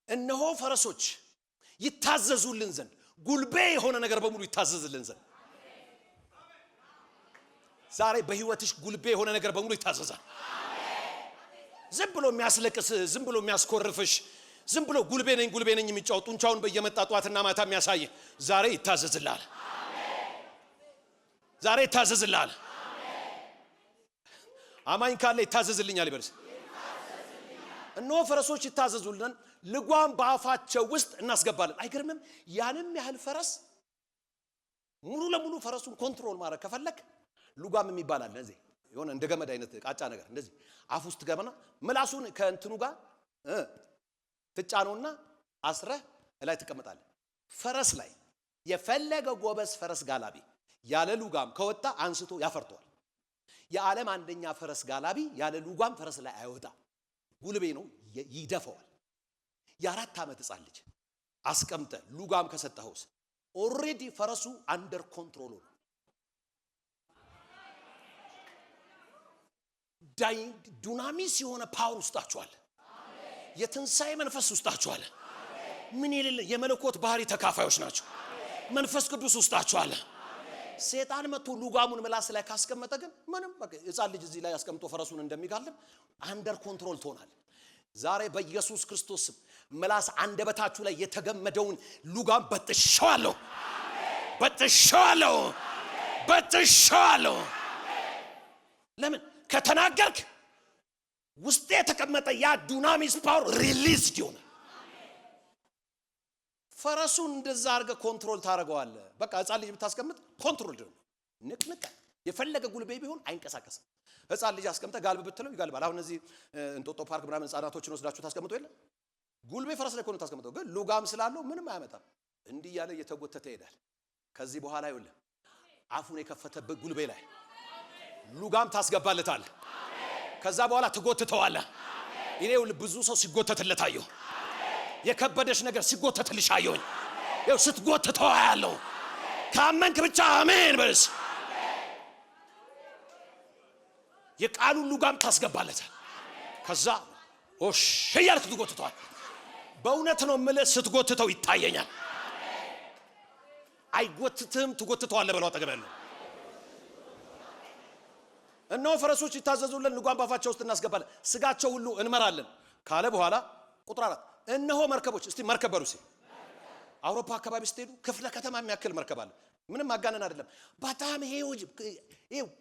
እነሆ ፈረሶች ይታዘዙልን ዘንድ ጉልቤ የሆነ ነገር በሙሉ ይታዘዝልን ዘንድ ዛሬ በህይወትሽ ጉልቤ የሆነ ነገር በሙሉ ይታዘዛል ዝም ብሎ የሚያስለቅስ ዝም ብሎ የሚያስኮርፍሽ ዝም ብሎ ጉልቤ ነኝ የሚጫወት ጡንቻውን በየመጣ ጧትና ማታ የሚያሳይ ዛሬ ይታዘዝልሃል ዛሬ ይታዘዝልሃል አማኝ ካለ ይታዘዝልኛል ይበልስ እነሆ ፈረሶች ይታዘዙልን ልጓም በአፋቸው ውስጥ እናስገባለን አይገርምም ያንም ያህል ፈረስ ሙሉ ለሙሉ ፈረሱን ኮንትሮል ማድረግ ከፈለክ ልጓም የሚባል አለ እዚህ የሆነ እንደ ገመድ አይነት ቃጫ ነገር እንደዚህ አፍ ውስጥ ገባና ምላሱን ከእንትኑ ጋር ትጫነውና አስረህ ላይ ተቀመጣለህ ፈረስ ላይ የፈለገ ጎበዝ ፈረስ ጋላቢ ያለ ልጓም ከወጣ አንስቶ ያፈርተዋል የዓለም አንደኛ ፈረስ ጋላቢ ያለ ልጓም ፈረስ ላይ አይወጣ ጉልቤ ነው ይደፈዋል የ4 ዓመት ሕፃን ልጅ አስቀምጠ ልጓም ከሰጠኸውስ ኦሬዲ ፈረሱ አንደር ኮንትሮል ነው ዱናሚስ የሆነ ፓወር ውስጣችኋል የትንሳኤ መንፈስ ውስጣችኋል ምን ይልል የመለኮት ባህሪ ተካፋዮች ናቸው መንፈስ ቅዱስ ውስጣችኋል ሰይጣን መጥቶ ልጓሙን ምላስ ላይ ካስቀመጠ ግን ምንም ሕፃን ልጅ እዚህ ላይ አስቀምጦ ፈረሱን እንደሚጋልብ አንደር ኮንትሮል ትሆናል ዛሬ በኢየሱስ ክርስቶስ ምላስ አንደበታችሁ ላይ የተገመደውን ልጓም በጥሻለሁ ለምን ከተናገርክ ውስጥ የተቀመጠ ያ ዱናሚስ ፓወር ሪሊዝ ይሆናል ፈረሱን እንደዛ አርገ ኮንትሮል ታረጋዋለህ በቃ ሕፃን ልጅ ብታስቀምጥ ኮንትሮል ነው ንቅንቅ የፈለገ ጉልቤ ቢሆን አይንቀሳቀስም ሕፃን ልጅ አስቀምጠ ጋልብ ብትለው ይጋልባል አሁን እዚህ እንጦጦ ፓርክ ምናምን ሕፃናቶችን ወስዳችሁ ታስቀምጡ የለ ጉልቤ ፈረስ ላይ ኮን ታስቀምጠው ግን ልጓም ስላለው ምንም አያመጣም እንዲህ ያለ እየተጎተተ ይሄዳል ከዚህ በኋላ ይወለ አፉን የከፈተበት ጉልቤ ላይ ልጓም ታስገባለታል ከዛ በኋላ ትጎትተዋለህ ይሄው ብዙ ሰው ሲጎተትለት አየሁ የከበደሽ ነገር ሲጎተትልሽ አየሁኝ ይሄው ስትጎትተው ያለው ካመንክ ብቻ አሜን በልስ የቃሉን ልጓም ታስገባለታል ከዛ ኦሽ ያልክ ትጎትተዋል በእውነት ነው የምልህ ስትጎትተው ይታየኛል አይጎትትም ትጎትተዋለህ በለው አጠገበለው እነሆ ፈረሶች ይታዘዙልን ልጓም ባፋቸው ውስጥ እናስገባለን ስጋቸው ሁሉ እንመራለን ካለ በኋላ ቁጥር 4 እነሆ መርከቦች እስቲ መርከብ በሩሲ አውሮፓ አካባቢ ስትሄዱ ክፍለ ከተማ የሚያክል መርከብ አለ ምንም ማጋነን አይደለም በጣም ይሄው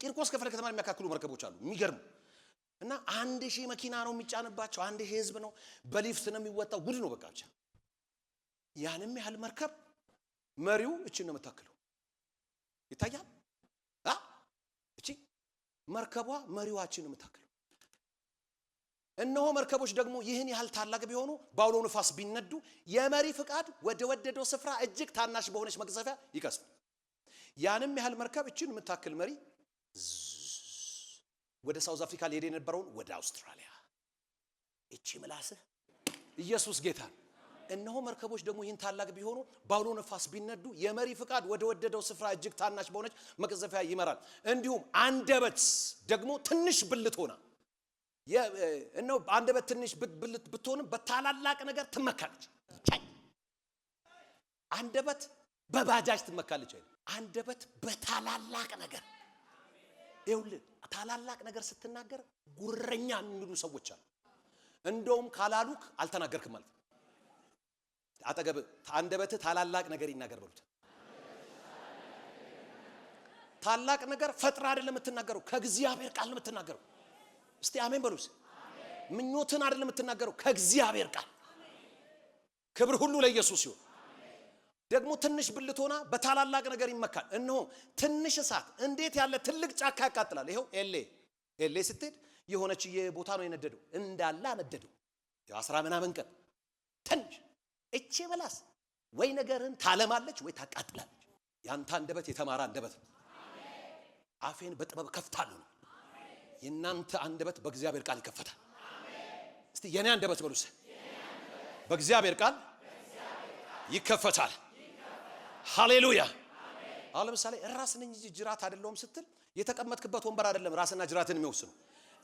ቂርቆስ ክፍለ ከተማ የሚያካክሉ መርከቦች አሉ የሚገርም እና 1000 መኪና ነው የሚጫንባቸው 1000 ህዝብ ነው በሊፍት ነው የሚወጣው ጉድ ነው በቃ ብቻ ያንም ያህል መርከብ መሪው እቺ ነው የምታክለው ይታያል እቺ መርከቧ መሪዋችን ነው የምታክለው እነሆ መርከቦች ደግሞ ይህን ያህል ታላቅ ቢሆኑ ባውሎ ንፋስ ቢነዱ የመሪ ፍቃድ ወደ ወደደው ስፍራ እጅግ ታናሽ በሆነች መቅዘፊያ ይቀስፍ ያንም ያህል መርከብ እቺን የምታክል መሪ ወደ ሳውዝ አፍሪካ ሊሄድ የነበረውን ወደ አውስትራሊያ እቺ ምላስ ኢየሱስ ጌታ እነሆ መርከቦች ደግሞ ይህን ታላቅ ቢሆኑ ባውሎ ንፋስ ቢነዱ የመሪ ፍቃድ ወደ ወደደው ስፍራ እጅግ ታናሽ በሆነች መቅዘፊያ ይመራል እንዲሁም አንደበት ደግሞ ትንሽ ብልት ሆና እነሆ አንደበት ትንሽ ብልት ብትሆንም በታላላቅ ነገር ትመካለች አንደበት በባጃጅ ትመካለች አንደበት በታላላቅ ነገር ይኸውልህ ታላላቅ ነገር ስትናገር ጉረኛ የሚሉ ሰዎች አሉ እንደውም ካላሉክ አልተናገርክም ማለት አጠገብ አንደበት ታላላቅ ነገር ይናገር በሉት ታላቅ ነገር ፈጥራ አይደለም የምትናገረው ከእግዚአብሔር ቃል ነው የምትናገረው እስቲ አሜን በሉስ ምኞትን አይደለም የምትናገረው ከእግዚአብሔር ቃል ክብር ሁሉ ለኢየሱስ ይሁን ደግሞ ትንሽ ብልት ሆና በታላላቅ ነገር ይመካል እነሆ ትንሽ እሳት እንዴት ያለ ትልቅ ጫካ ያቃጥላል ይሄው ኤሌ ኤሌ ስትሄድ የሆነች የቦታ ነው የነደደው እንዳለ አነደደው። የ10 ምናምን ቀን ትንሽ እቺ ምላስ ወይ ነገርን ታለማለች ወይ ታቃጥላለች። ያንተ አንደበት የተማረ አንደበት ነው። አፌን በጥበብ ከፍታለሁ። የናንተ አንደበት በእግዚአብሔር ቃል ይከፈታል። እስቲ የኔ አንደበት በሉስ በእግዚአብሔር ቃል ይከፈታል። ሃሌሉያ። አሁን ለምሳሌ ራስ ነኝ እንጂ ጅራት አይደለም ስትል የተቀመጥክበት ወንበር አይደለም ራስና ጅራትን የሚወስነው።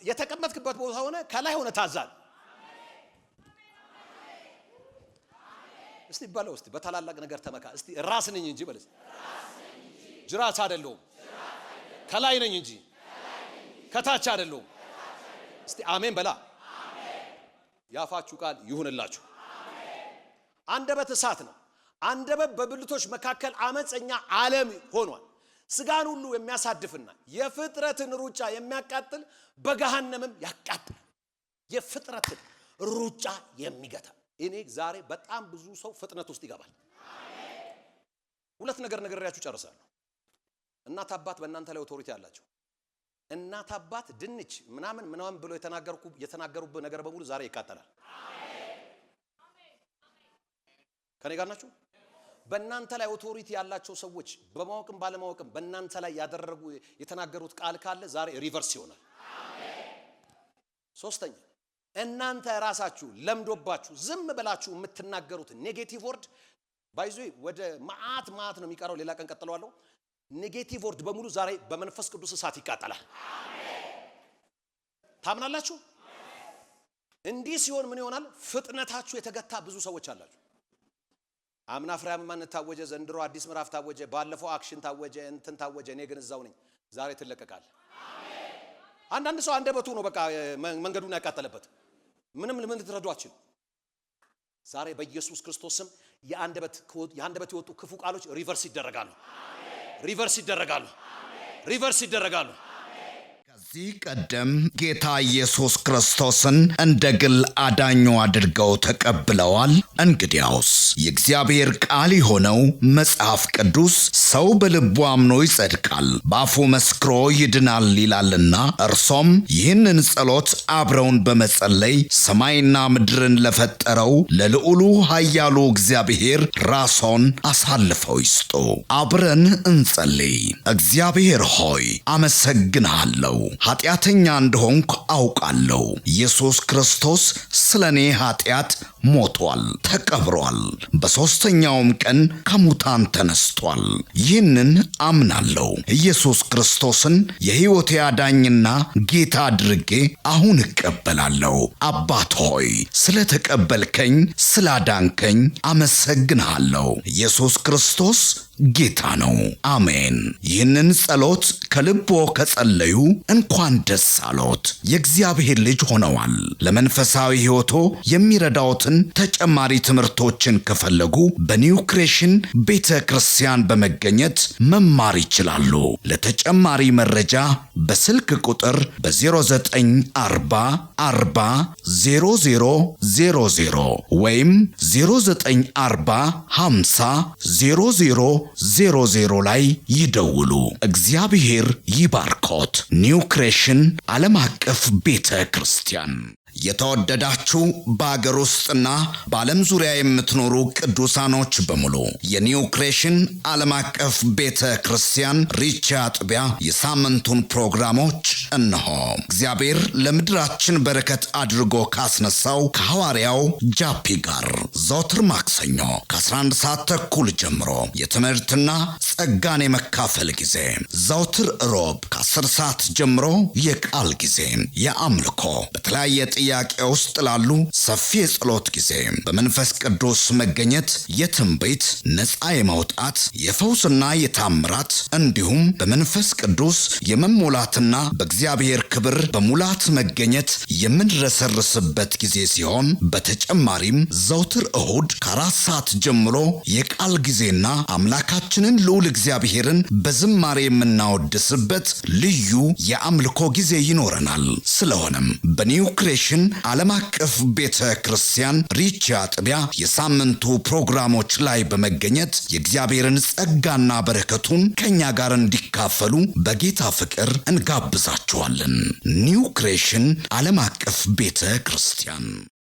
የተቀመጥክበት ቦታ ሆነ ከላይ ሆነ ታዛል። እስቲ በለው እስቲ በታላላቅ ነገር ተመካ። እስቲ ራስ ነኝ እንጂ በለስ ጅራት አይደለም። ከላይ ነኝ እንጂ ከታች አይደለም። እስቲ አሜን በላ። ያፋችሁ ቃል ይሁንላችሁ። አንደበት እሳት ነው። አንደበት በብልቶች መካከል አመፀኛ ዓለም ሆኗል። ስጋን ሁሉ የሚያሳድፍና የፍጥረትን ሩጫ የሚያቃጥል በገሃነምም ያቃጥል። የፍጥረትን ሩጫ የሚገታ እኔ ዛሬ በጣም ብዙ ሰው ፍጥነት ውስጥ ይገባል። ሁለት ነገር ነግሬያችሁ ጨርሳለሁ። እናት አባት በእናንተ ላይ ኦቶሪቲ አላቸው። እናት አባት ድንች ምናምን ብሎ የተናገሩበት ነገር በሙሉ ዛሬ ይቃጠላል። ከኔ ጋር ናችሁ? በእናንተ ላይ ኦቶሪቲ ያላቸው ሰዎች በማወቅም ባለማወቅም በእናንተ ላይ የተናገሩት ቃል ካለ ዛሬ ሪቨርስ ይሆናል። ሶስተኛ እናንተ ራሳችሁ ለምዶባችሁ ዝም ብላችሁ የምትናገሩት ኔጌቲቭ ወርድ ባይዞ ወደ ማአት ነው የሚቀረው። ሌላ ቀን ቀጥለዋለሁ። ኔጌቲቭ ወርድ በሙሉ ዛሬ በመንፈስ ቅዱስ እሳት ይቃጠላል። ታምናላችሁ? እንዲህ ሲሆን ምን ይሆናል? ፍጥነታችሁ የተገታ ብዙ ሰዎች አላችሁ። አምና ፍሬያማን ታወጀ፣ ዘንድሮ አዲስ ምዕራፍ ታወጀ፣ ባለፈው አክሽን ታወጀ፣ እንትን ታወጀ። እኔ ግን እዛው ነኝ። ዛሬ ትለቀቃል። አንዳንድ ሰው አንደበቱ ነው በቃ መንገዱን ያቃጠለበት። ምንም ልትረዷችሁ። ዛሬ በኢየሱስ ክርስቶስ ስም የአንደበት የወጡ ክፉ ቃሎች ሪቨርስ ይደረጋሉ። ሪቨርስ ይደረጋሉ። ከዚህ ቀደም ጌታ ኢየሱስ ክርስቶስን እንደ ግል አዳኙ አድርገው ተቀብለዋል። እንግዲያውስ የእግዚአብሔር ቃል የሆነው መጽሐፍ ቅዱስ ሰው በልቡ አምኖ ይጸድቃል፣ በአፉ መስክሮ ይድናል ይላልና እርሶም ይህንን ጸሎት አብረውን በመጸለይ ሰማይና ምድርን ለፈጠረው ለልዑሉ ኃያሉ እግዚአብሔር ራስዎን አሳልፈው ይስጡ። አብረን እንጸልይ። እግዚአብሔር ሆይ አመሰግንሃለሁ። ኃጢአተኛ እንደሆንኩ አውቃለሁ። ኢየሱስ ክርስቶስ ስለኔ ኃጢአት ሞቷል፣ ተቀብሯል፣ በሦስተኛውም ቀን ከሙታን ተነስቷል። ይህንን አምናለሁ። ኢየሱስ ክርስቶስን የሕይወቴ አዳኝና ጌታ አድርጌ አሁን እቀበላለሁ። አባት ሆይ ስለተቀበልከኝ፣ ስላዳንከኝ አመሰግንሃለሁ። ኢየሱስ ክርስቶስ ጌታ ነው። አሜን። ይህንን ጸሎት ከልቦ ከጸለዩ እንኳን ደስ አሎት፣ የእግዚአብሔር ልጅ ሆነዋል። ለመንፈሳዊ ሕይወቶ የሚረዳዎትን ተጨማሪ ትምህርቶችን ከፈለጉ በኒው ክሬሽን ቤተ ክርስቲያን በመገኘት መማር ይችላሉ። ለተጨማሪ መረጃ በስልክ ቁጥር በ0940 40 0000 ወይም 0940 50 0000 ላይ ይደውሉ። እግዚአብሔር ይባርኮት። ኒው ክሬሽን ዓለም አቀፍ ቤተ ክርስቲያን። የተወደዳችሁ በአገር ውስጥና በዓለም ዙሪያ የምትኖሩ ቅዱሳኖች በሙሉ የኒው ክሬሽን ዓለም አቀፍ ቤተ ክርስቲያን ሪቻ አጥቢያ የሳምንቱን ፕሮግራሞች እነሆ። እግዚአብሔር ለምድራችን በረከት አድርጎ ካስነሳው ከሐዋርያው ጃፒ ጋር ዘወትር ማክሰኞ ከ11 ሰዓት ተኩል ጀምሮ የትምህርትና ጸጋን የመካፈል ጊዜ፣ ዘወትር ሮብ ከ10 ሰዓት ጀምሮ የቃል ጊዜ፣ የአምልኮ በተለያየ ጥያቄ ውስጥ ላሉ ሰፊ የጸሎት ጊዜ፣ በመንፈስ ቅዱስ መገኘት የትንቢት ነፃ የማውጣት የፈውስና የታምራት እንዲሁም በመንፈስ ቅዱስ የመሞላትና በእግዚአብሔር ክብር በሙላት መገኘት የምንረሰርስበት ጊዜ ሲሆን በተጨማሪም ዘውትር እሁድ ከ4 ሰዓት ጀምሮ የቃል ጊዜና አምላካችንን ልዑል እግዚአብሔርን በዝማሬ የምናወድስበት ልዩ የአምልኮ ጊዜ ይኖረናል። ስለሆነም በኒው ክሬሽን ዓለም አቀፍ ቤተ ክርስቲያን ሪቻ አጥቢያ የሳምንቱ ፕሮግራሞች ላይ በመገኘት የእግዚአብሔርን ጸጋና በረከቱን ከኛ ጋር እንዲካፈሉ በጌታ ፍቅር እንጋብዛችሁ። እንጠብቃችኋለን። ኒው ክሬሽን ዓለም አቀፍ ቤተ ክርስቲያን